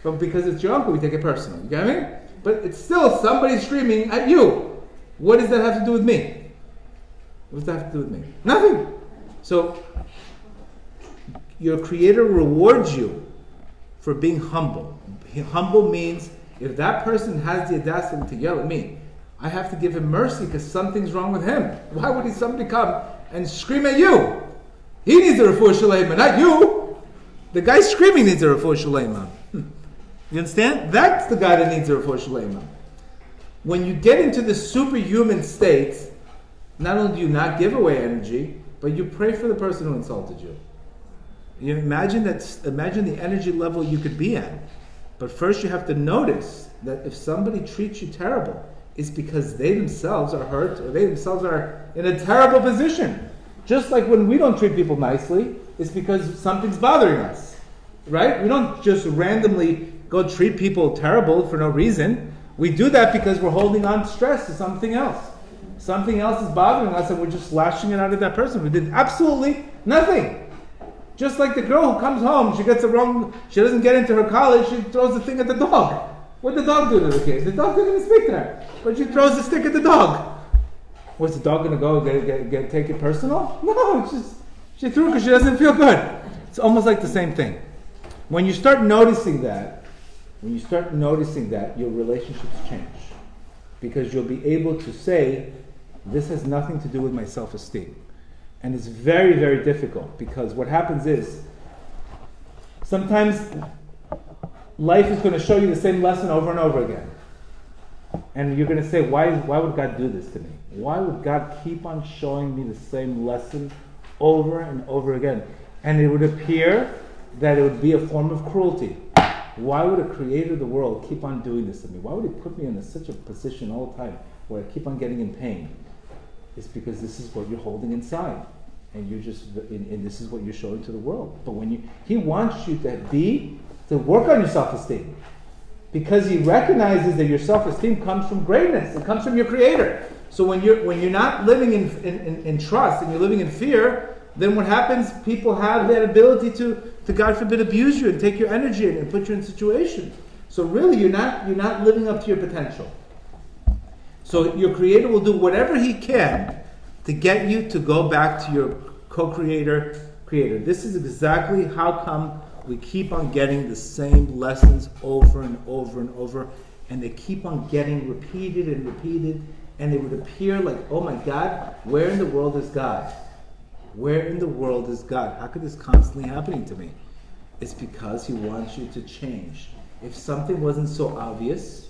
But because it's your uncle, we take it personal. You get me? But it's still somebody screaming at you. What does that have to do with me? What does that have to do with me? Nothing. So, your Creator rewards you for being humble. Humble means if that person has the audacity to yell at me, I have to give him mercy because something's wrong with him. Why would somebody come and scream at you? He needs a Refuah Shlema, not you. The guy screaming needs a Refuah Shlema. You understand? That's the guy that needs a Refuah Shlema. When you get into the superhuman state, not only do you not give away energy, but you pray for the person who insulted you. You imagine the energy level you could be at. But first you have to notice that if somebody treats you terrible, it's because they themselves are hurt or they themselves are in a terrible position. Just like when we don't treat people nicely, it's because something's bothering us. Right? We don't just randomly go treat people terrible for no reason. We do that because we're holding on to stress to something else. Something else is bothering us and we're just lashing it out at that person. We did absolutely nothing. Just like the girl who comes home, she doesn't get into her college, she throws the thing at the dog. What did the dog do to the kid? The dog didn't even speak to her, but she throws the stick at the dog. Was the dog going to go take it personal? No, she threw it because she doesn't feel good. It's almost like the same thing. When you start noticing that, your relationships change. Because you'll be able to say, this has nothing to do with my self-esteem. And it's very, very difficult because what happens is sometimes life is going to show you the same lesson over and over again. And you're going to say, why would God do this to me? Why would God keep on showing me the same lesson over and over again? And it would appear that it would be a form of cruelty. Why would a creator of the world keep on doing this to me? Why would he put me in such a position all the time where I keep on getting in pain? It's because this is what you're holding inside, and this is what you're showing to the world. But he wants you to work on your self-esteem, because he recognizes that your self-esteem comes from greatness. It comes from your Creator. So when you're not living in trust and you're living in fear, then what happens? People have that ability to God forbid abuse you and take your energy and put you in situations. So really, you're not living up to your potential. So your Creator will do whatever He can to get you to go back to your co-creator, Creator. This is exactly how come we keep on getting the same lessons over and over and over, and they keep on getting repeated and repeated, and it would appear like, oh my God, where in the world is God? Where in the world is God? How could this constantly happening to me? It's because He wants you to change. If something wasn't so obvious,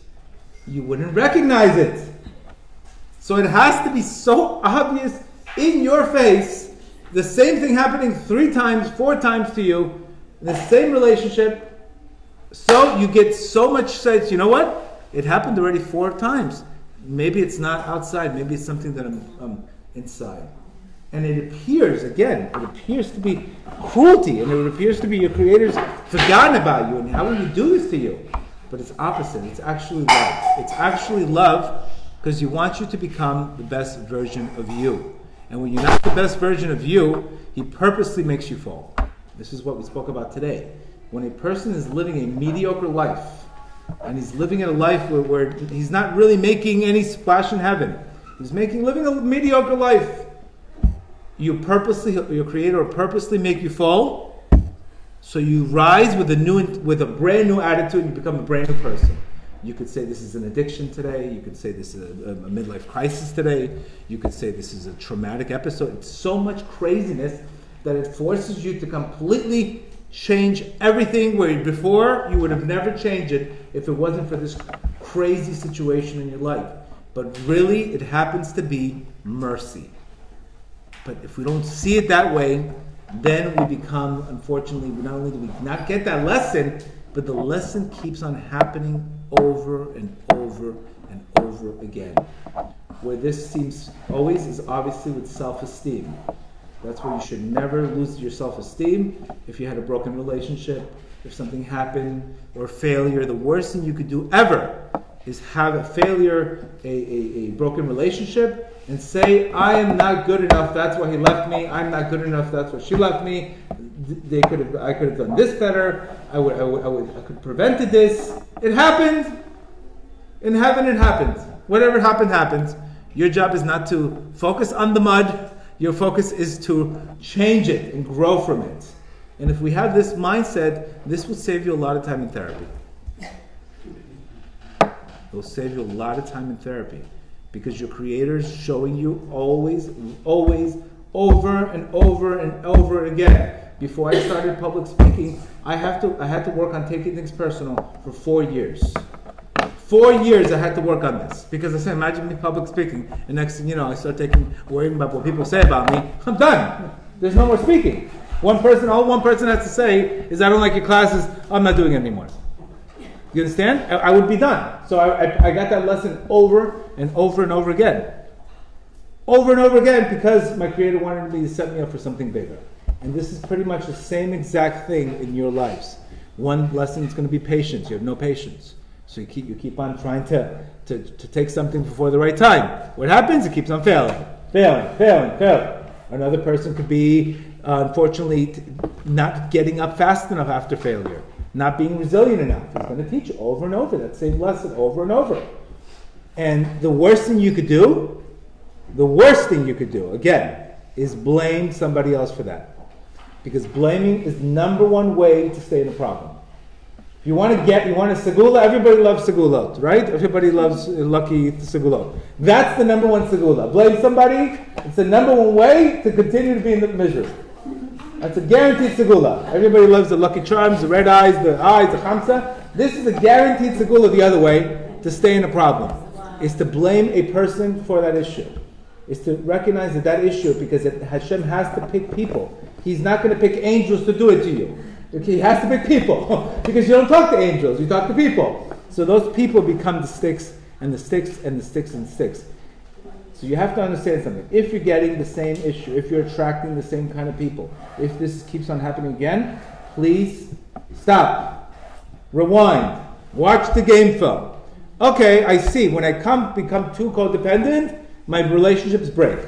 you wouldn't recognize it. So it has to be so obvious in your face, the same thing happening 3 times, 4 times to you, in the same relationship, so you get so much sense, you know what? It happened already 4 times. Maybe it's not outside, maybe it's something that I'm inside. And it appears to be cruelty, and it appears to be your Creator's forgotten about you, and how will you do this to you? But it's opposite. It's actually love. It's actually love because He wants you to become the best version of you. And when you're not the best version of you, He purposely makes you fall. This is what we spoke about today. When a person is living a mediocre life, and he's living in a life where he's not really making any splash in heaven, he's living a mediocre life, your Creator will purposely make you fall, so you rise with a brand new attitude, and you become a brand new person. You could say this is an addiction today. You could say this is a midlife crisis today. You could say this is a traumatic episode. It's so much craziness that it forces you to completely change everything where before you would have never changed it if it wasn't for this crazy situation in your life. But really, it happens to be mercy. But if we don't see it that way, then we become, unfortunately, not only do we not get that lesson, but the lesson keeps on happening over and over and over again. Where this seems always is obviously with self-esteem. That's where you should never lose your self-esteem. If you had a broken relationship, if something happened, or failure, the worst thing you could do ever is have a failure, a broken relationship, and say, I am not good enough, that's why he left me. I'm not good enough, that's why she left me. I could have done this better. I could have prevented this. It happened. In heaven it happens. Whatever happened, happens. Your job is not to focus on the mud. Your focus is to change it and grow from it. And if we have this mindset, this will save you a lot of time in therapy. It will save you a lot of time in therapy. Because your Creator is showing you always, over and over and over again. Before I started public speaking, I had to work on taking things personal for 4 years. 4 years I had to work on this. Because I said, imagine me public speaking, and next thing you know, I start worrying about what people say about me. I'm done. There's no more speaking. All one person has to say is, I don't like your classes, I'm not doing it anymore. You understand? I would be done. So I got that lesson over and over and over again. Over and over again, because my Creator wanted me to set me up for something bigger. And this is pretty much the same exact thing in your lives. One lesson is going to be patience. You have no patience. So you keep on trying to take something before the right time. What happens? It keeps on failing. Another person could be, unfortunately, not getting up fast enough after failure. Not being resilient enough. He's going to teach you over and over that same lesson over and over. And the worst thing you could do, again, is blame somebody else for that. Because blaming is the number one way to stay in a problem. If you want a segula, everybody loves segulot, right? Everybody loves lucky segulot. That's the number one segula. Blame somebody, it's the number one way to continue to be in the misery. That's a guaranteed segula. Everybody loves the lucky charms, the red eyes, the chamsa. This is a guaranteed segula the other way to stay in a problem. Is to blame a person for that issue. Is to recognize that issue, because Hashem has to pick people. He's not going to pick angels to do it to you. He has to pick people. Because you don't talk to angels, you talk to people. So those people become the sticks, and the sticks, and the sticks, and the sticks. So you have to understand something. If you're getting the same issue, if you're attracting the same kind of people, if this keeps on happening again, please stop. Rewind. Watch the game film. Okay, I see. When I become too codependent, my relationships break.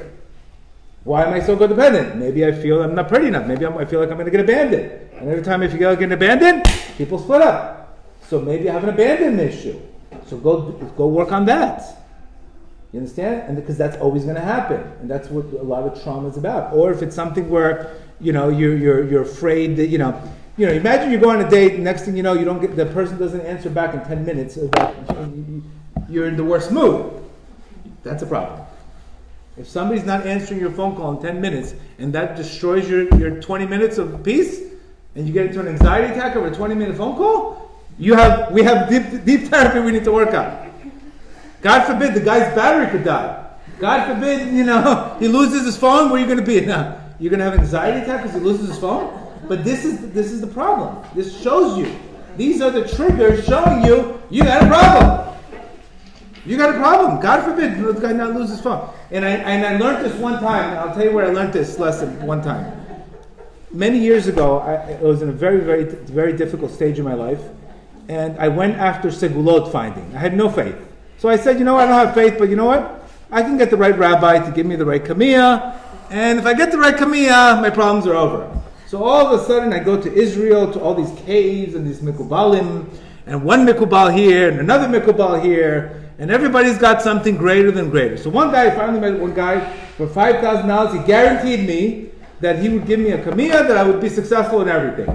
Why am I so codependent? Maybe I feel I'm not pretty enough. Maybe I feel like I'm going to get abandoned. And every time I feel like I'm getting abandoned, people split up. So maybe I have an abandonment issue. So go work on that. You understand? And because that's always going to happen, and that's what a lot of trauma is about. Or if it's something where you're afraid that imagine you go on a date, and next thing you know, the person doesn't answer back in 10 minutes. You're in the worst mood. That's a problem. If somebody's not answering your phone call in 10 minutes, and that destroys your 20 minutes of peace, and you get into an anxiety attack over a 20-minute phone call, we have deep therapy we need to work on. God forbid the guy's battery could die. God forbid, he loses his phone. Where are you going to be now? You're going to have an anxiety attack because he loses his phone? But this is the problem. This shows you. These are the triggers showing you got a problem. You got a problem. God forbid the guy not lose his phone. And I learned this one time. I'll tell you where I learned this lesson one time. Many years ago, I was in a very, very, very difficult stage in my life. And I went after segulot finding. I had no faith. So I said, I don't have faith, but you know what? I can get the right rabbi to give me the right kamiyah. And if I get the right kamiyah, my problems are over. So all of a sudden, I go to Israel, to all these caves and these mikubalim, and one mikubal here, and another mikubal here, and everybody's got something greater than greater. So I finally met one guy for $5,000. He guaranteed me that he would give me a kamiyah, that I would be successful in everything.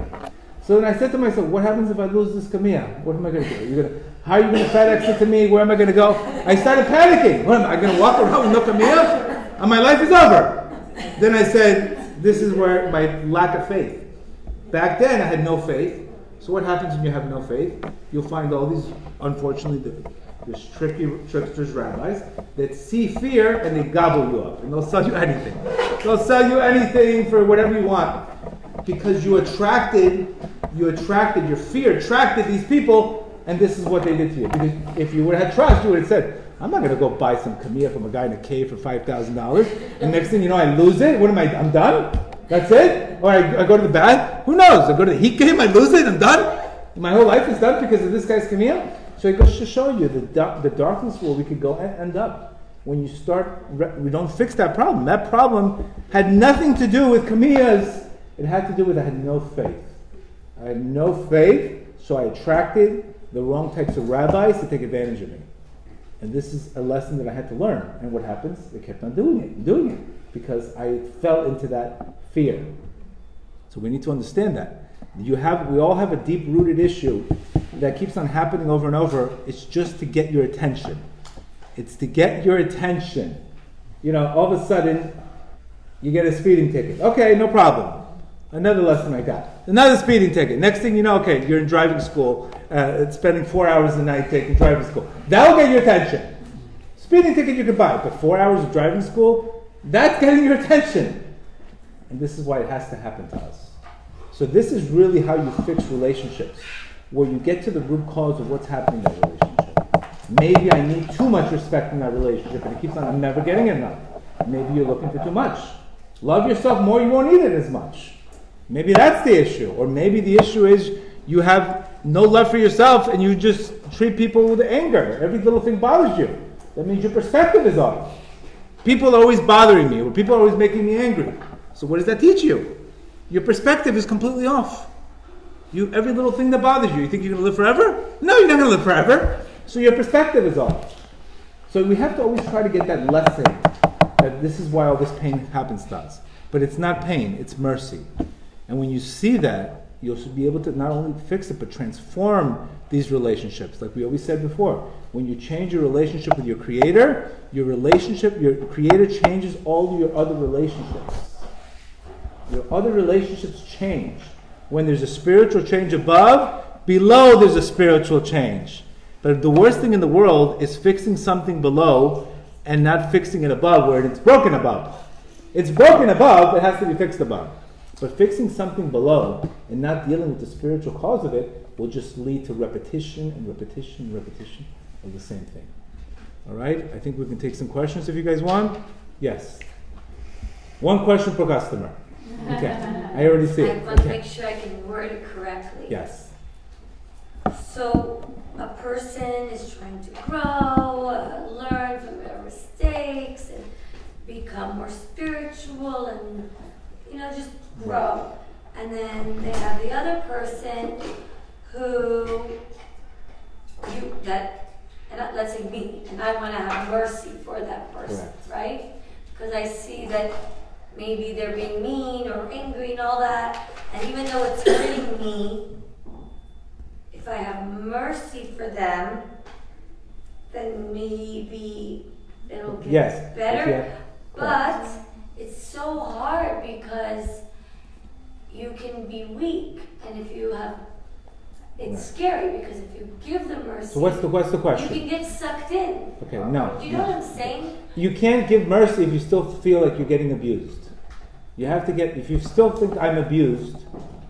So then I said to myself, what happens if I lose this kamiyah? What am I going to do? How are you going to FedEx it to me? Where am I going to go? I started panicking. What am I going to walk around with no kamiyah? And my life is over. Then I said, this is where my lack of faith. Back then I had no faith. So what happens when you have no faith? You'll find all these, unfortunately, there's tricksters, rabbis, that see fear and they gobble you up. And they'll sell you anything. They'll sell you anything for whatever you want. Because your fear attracted these people, and this is what they did to you. Because if you would have had trust, you would have said, I'm not going to go buy some kamiyah from a guy in a cave for $5,000. And next thing you know, I lose it. What am I? I'm done? That's it? Or I go to the bad? Who knows? I go to the Heat game, I lose it, I'm done? My whole life is done because of this guy's kamiyah? So it goes to show you the darkness where we could go and end up. When you start, we don't fix that problem. That problem had nothing to do with kamiyahs. It had to do with I had no faith. I had no faith, so I attracted the wrong types of rabbis to take advantage of me. And this is a lesson that I had to learn. And what happens? They kept on doing it, because I fell into that fear. So we need to understand that. We all have a deep-rooted issue that keeps on happening over and over. It's just to get your attention. It's to get your attention. All of a sudden, you get a speeding ticket. Okay, no problem. Another lesson I got. Another speeding ticket. Next thing you know, okay, you're in driving school, spending 4 hours a night taking driving school. That'll get your attention. Speeding ticket you could buy, but 4 hours of driving school, that's getting your attention. And this is why it has to happen to us. So this is really how you fix relationships, where you get to the root cause of what's happening in that relationship. Maybe I need too much respect in that relationship, and it keeps on, I'm never getting enough. Maybe you're looking for too much. Love yourself more, you won't need it as much. Maybe that's the issue. Or maybe the issue is you have no love for yourself and you just treat people with anger. Every little thing bothers you. That means your perspective is off. People are always bothering me, or people are always making me angry. So what does that teach you? Your perspective is completely off. Every little thing that bothers you think you're going to live forever? No, you're not going to live forever. So your perspective is off. So we have to always try to get that lesson, that this is why all this pain happens to us. But it's not pain, it's mercy. And when you see that, you'll be able to not only fix it, but transform these relationships. Like we always said before, when you change your relationship with your Creator, your Creator changes all your other relationships. Your other relationships change. When there's a spiritual change above, below there's a spiritual change. But the worst thing in the world is fixing something below and not fixing it above, where it's broken above. It's broken above, it has to be fixed above. But fixing something below and not dealing with the spiritual cause of it will just lead to repetition and repetition and repetition of the same thing. All right? I think we can take some questions if you guys want. Yes. One question per customer. Okay. I already see it. I want to make sure I can word it correctly. Yes. So a person is trying to grow, learn from their mistakes, and become more spiritual, and just grow. And then they have the other person let's say me, and I want to have mercy for that person, correct, right? Because I see that maybe they're being mean or angry and all that, And even though it's hurting me, if I have mercy for them, then maybe it'll get better. But it's so hard because you can be weak, and if you have, it's scary because if you give them mercy, so what's the question? You can get sucked in. Okay, no. Do you know what I'm saying? You can't give mercy if you still feel like you're getting abused. You have to get, if you still think I'm abused,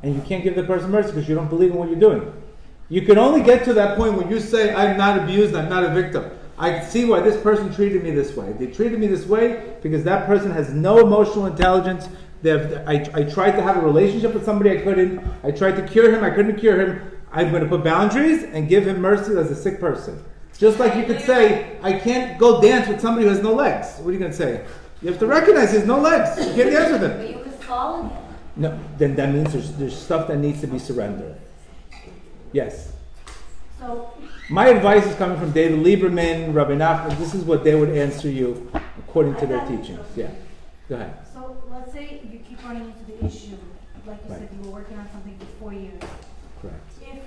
and you can't give the person mercy because you don't believe in what you're doing. You can only get to that point when you say, I'm not abused, I'm not a victim. I see why this person treated me this way. They treated me this way because that person has no emotional intelligence. I tried to have a relationship with somebody, I couldn't. I tried to cure him, I couldn't cure him. I'm going to put boundaries and give him mercy as a sick person. Just like you could say, I can't go dance with somebody who has no legs. What are you going to say? You have to recognize he has no legs. You can't dance with him. But you could fall again. No, then that means there's stuff that needs to be surrendered. Yes. So my advice is coming from David Lieberman, Rabbi Nachman. This is what they would answer you according to their teachings. Yeah. Go ahead. So let's say you keep running into the issue, like you said, you were working on something for 4 years. Correct. If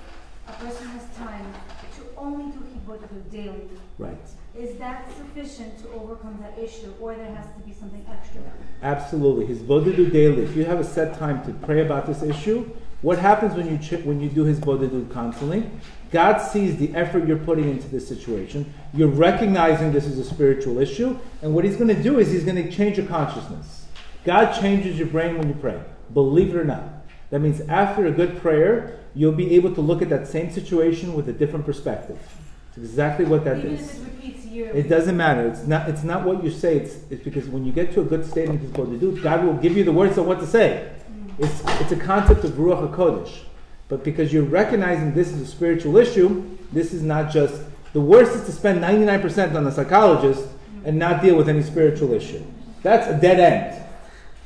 a person has time to only do Hibodah daily, Right. is that sufficient to overcome that issue, or there has to be something extra? Absolutely. His Bodhidu daily. If you have a set time to pray about this issue, what happens when you do his Bodhidu constantly? God sees the effort you're putting into this situation. You're recognizing this is a spiritual issue, and what he's going to do is he's going to change your consciousness. God changes your brain when you pray. Believe it or not. That means after a good prayer, you'll be able to look at that same situation with a different perspective. It's exactly what that Even is. if it repeats yearly. It doesn't matter. It's not what you say. It's because when you get to a good state in His Bodhidu, God will give you the words of what to say. It's a concept of Ruach HaKodesh. But because you're recognizing this is a spiritual issue, this is not just... The worst is to spend 99% on a psychologist and not deal with any spiritual issue. That's a dead end.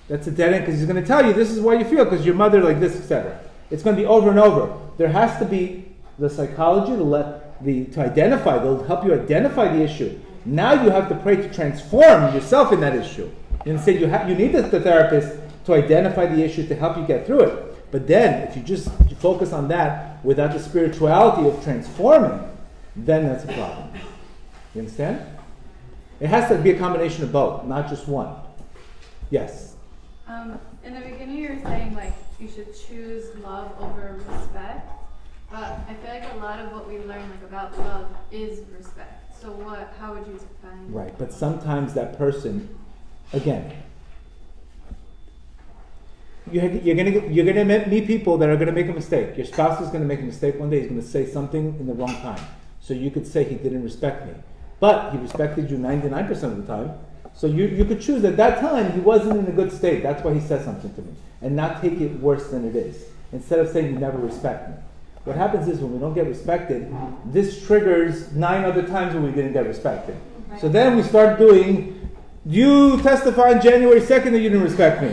That's a dead end because he's going to tell you this is why you feel, because your mother like this, etc. It's going to be over and over. There has to be the psychology to identify, they'll help you identify the issue. Now you have to pray to transform yourself in that issue. Instead, you need the therapist to identify the issue to help you get through it. But then, if you just focus on that without the spirituality of transforming, then that's a problem. You understand? It has to be a combination of both, not just one. Yes? In the beginning you were saying like you should choose love over respect, but I feel like a lot of what we learn like about love is respect. So how would you define? Right, but sometimes that person, again, you're gonna meet people that are gonna make a mistake. Your spouse is gonna make a mistake one day. He's gonna say something in the wrong time. So you could say he didn't respect me, but he respected you 99% of the time. So you could choose at that time he wasn't in a good state. That's why he said something to me, and not take it worse than it is. Instead of saying you never respect me. What happens is when we don't get respected, this triggers 9 other times when we didn't get respected. Right. So then we start doing, you testify on January 2nd that you didn't respect me.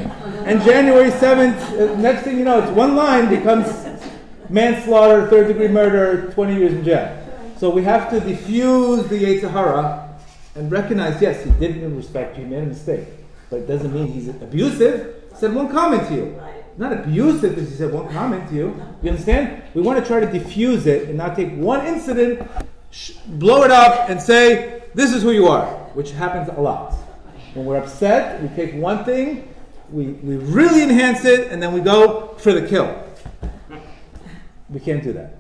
And January 7th, next thing you know, it's one line becomes manslaughter, 3rd-degree murder, 20 years in jail. So we have to diffuse the Yetzer Hara and recognize, yes, he didn't respect you, he made a mistake. But it doesn't mean he's abusive. He said one comment to you. Not abusive because he said one comment to you. You understand? We want to try to diffuse it and not take one incident, blow it up and say, this is who you are, which happens a lot. When we're upset, we take one thing, we really enhance it, and then we go for the kill. We can't do that.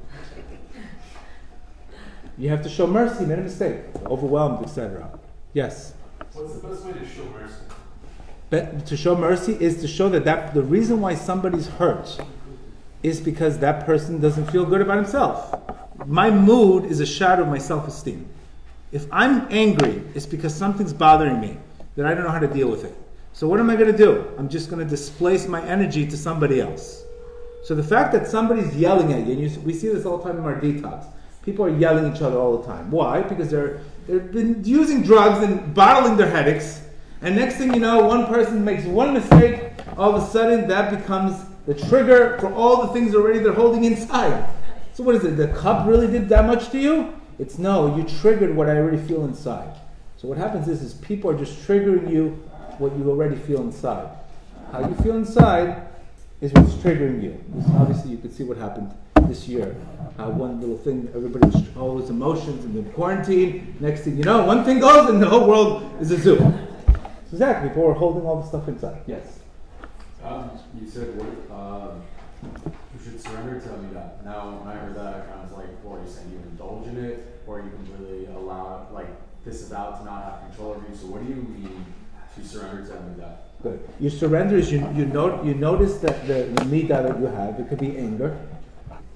You have to show mercy, you made a mistake, overwhelmed, etc. Yes? What's the best way to show mercy? To show mercy is to show that the reason why somebody's hurt is because that person doesn't feel good about himself. My mood is a shadow of my self-esteem. If I'm angry, it's because something's bothering me that I don't know how to deal with it. So what am I going to do? I'm just going to displace my energy to somebody else. So the fact that somebody's yelling at you, and we see this all the time in our detox. People are yelling at each other all the time. Why? Because they've been using drugs and bottling their headaches. And next thing you know, one person makes one mistake, all of a sudden that becomes the trigger for all the things already they're holding inside. So what is it? The cup really did that much to you? It's no, you triggered what I already feel inside. So what happens is people are just triggering you what you already feel inside. How you feel inside is what's triggering you. Obviously, you could see what happened this year. One little thing, everybody was all those emotions and then quarantine. Next thing you know, one thing goes and the whole world is a zoo. Exactly, people are holding all the stuff inside. Yes? You said you should surrender to Amidah. Now, when I heard that, I kind of was like, well, you're saying you indulge in it, or you completely allow, like, this is out to not have control over you. So what do you mean to surrender to Amidah? Good. You surrender is you notice that the midah that you have, it could be anger,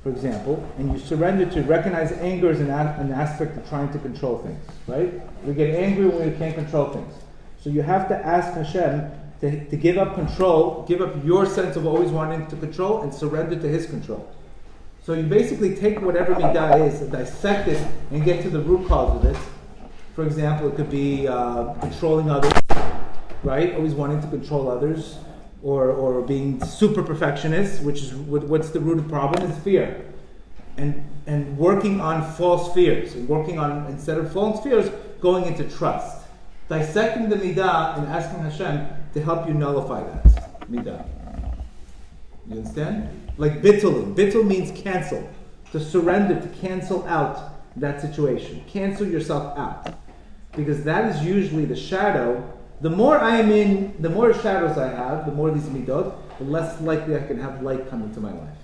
for example, and you surrender to recognize anger as an aspect of trying to control things, right? We get angry when we can't control things. So you have to ask Hashem to give up control, give up your sense of always wanting to control, and surrender to His control. So you basically take whatever midah is, and dissect it, and get to the root cause of it. For example, it could be controlling others, right? Always wanting to control others, or being super perfectionist, which is what's the root of the problem is fear, and working on false fears, and working on, instead of false fears, going into trust, dissecting the midah and asking Hashem to help you nullify that midah. You understand? Like bittul. Bittul means cancel, to surrender, to cancel out that situation, cancel yourself out, because that is usually the shadow. The more I am in, the more shadows I have, the more these midot, the less likely I can have light come into my life.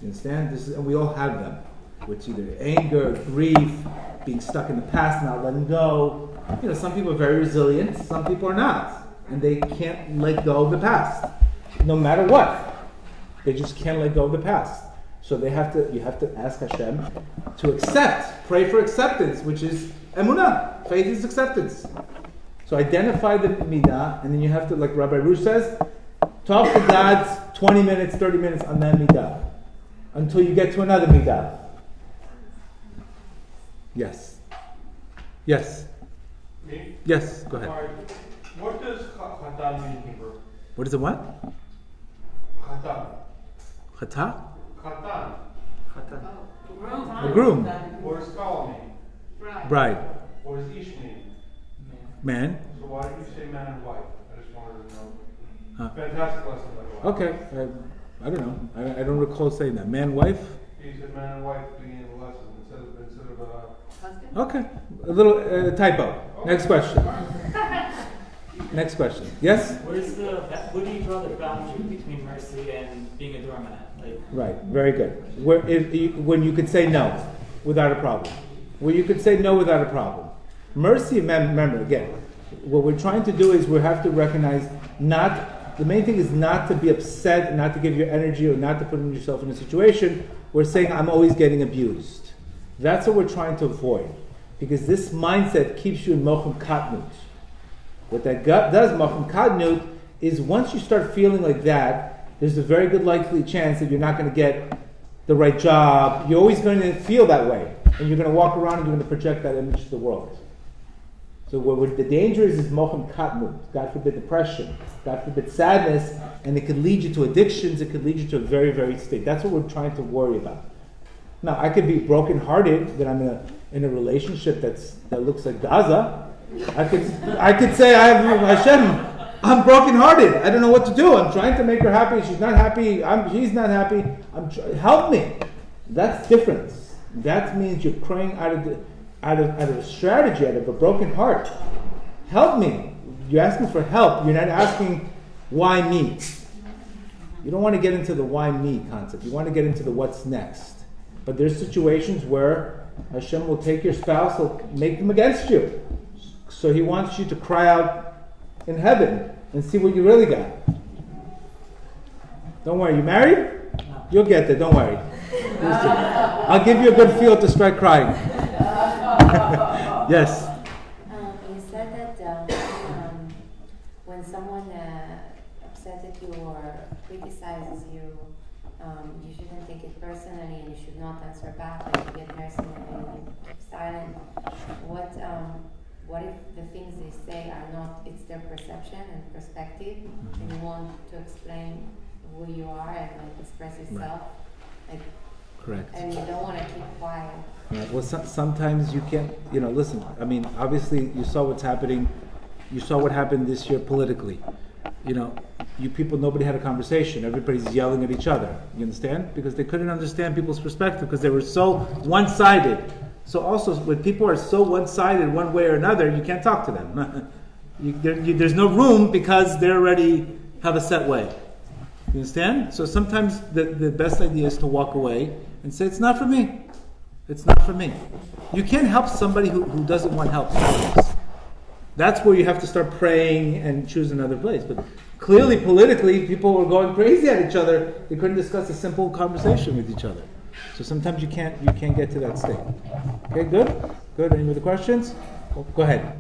You understand? And we all have them. Which either anger, grief, being stuck in the past, not letting go. You know, some people are very resilient, some people are not. And they can't let go of the past. No matter what. They just can't let go of the past. So you have to ask Hashem to accept, pray for acceptance, which is emunah. Faith is acceptance. So identify the midah, and then you have to, like Rabbi Rush says, talk to God 20 minutes, 30 minutes on that midah, until you get to another midah. Yes. Yes. Me? Yes, go ahead. Alright. What does chatan mean in Hebrew? What is it, what? Chatan. Chata? Chatan. A groom. What does kala mean? Bride. What does ish mean? Man. So why did you say man and wife? I just wanted to know. Huh. Fantastic lesson, by the way. Okay. I don't know. I don't recall saying that. Man, wife? He said man and wife at the beginning of the lesson instead of Okay. A little typo. Next question. Next question. Yes? Where do you draw the boundary between mercy and being a doormat? Right. Very good. When you could say no without a problem. Where you could say no without a problem. Mercy, remember, again, what we're trying to do is we have to recognize the main thing is not to be upset, not to give your energy, or not to put yourself in a situation where saying, I'm always getting abused. That's what we're trying to avoid. Because this mindset keeps you in mochem katnut. What that does, mochem katnut, is once you start feeling like that, there's a very good likely chance that you're not going to get the right job. You're always going to feel that way. And you're going to walk around and you're going to project that image to the world. So what the danger is mochem katnut. God forbid depression. God forbid sadness. And it could lead you to addictions. It could lead you to a very, very state. That's what we're trying to worry about. Now, I could be brokenhearted that I'm in a relationship that looks like Gaza. I could say, Hashem, I'm brokenhearted. I don't know what to do. I'm trying to make her happy. She's not happy. She's not happy. Help me. That's different. That means you're praying out of a strategy, out of a broken heart. Help me. You're asking for help. You're not asking, why me? You don't want to get into the why me concept. You want to get into the what's next. But there's situations where Hashem will take your spouse, will make them against you. So He wants you to cry out in heaven and see what you really got. Don't worry. You married? No. You'll get there. Don't worry. I'll give you a good feel to start crying. Yes. You said that when someone upsets at you or criticizes you, you shouldn't take it personally and you should not answer back. Like you get mercenary and you keep silent. What if the things they say are not? It's their perception and perspective, and you want to explain who you are and express yourself. Right. Correct. And you don't want to keep quiet. Right. Well, sometimes you can't, listen, I mean, obviously you saw what's happening. You saw what happened this year politically. you people, nobody had a conversation. Everybody's yelling at each other. You understand? Because they couldn't understand people's perspective because they were so one-sided. So also, when people are so one-sided one way or another, you can't talk to them. There's no room because they already have a set way. You understand? So sometimes the best idea is to walk away and say, it's not for me. It's not for me. You can't help somebody who doesn't want help. That's where you have to start praying and choose another place. But clearly, politically, people were going crazy at each other. They couldn't discuss a simple conversation with each other. So sometimes you can't get to that state. Okay, good? Good. Any other questions? Well, go ahead.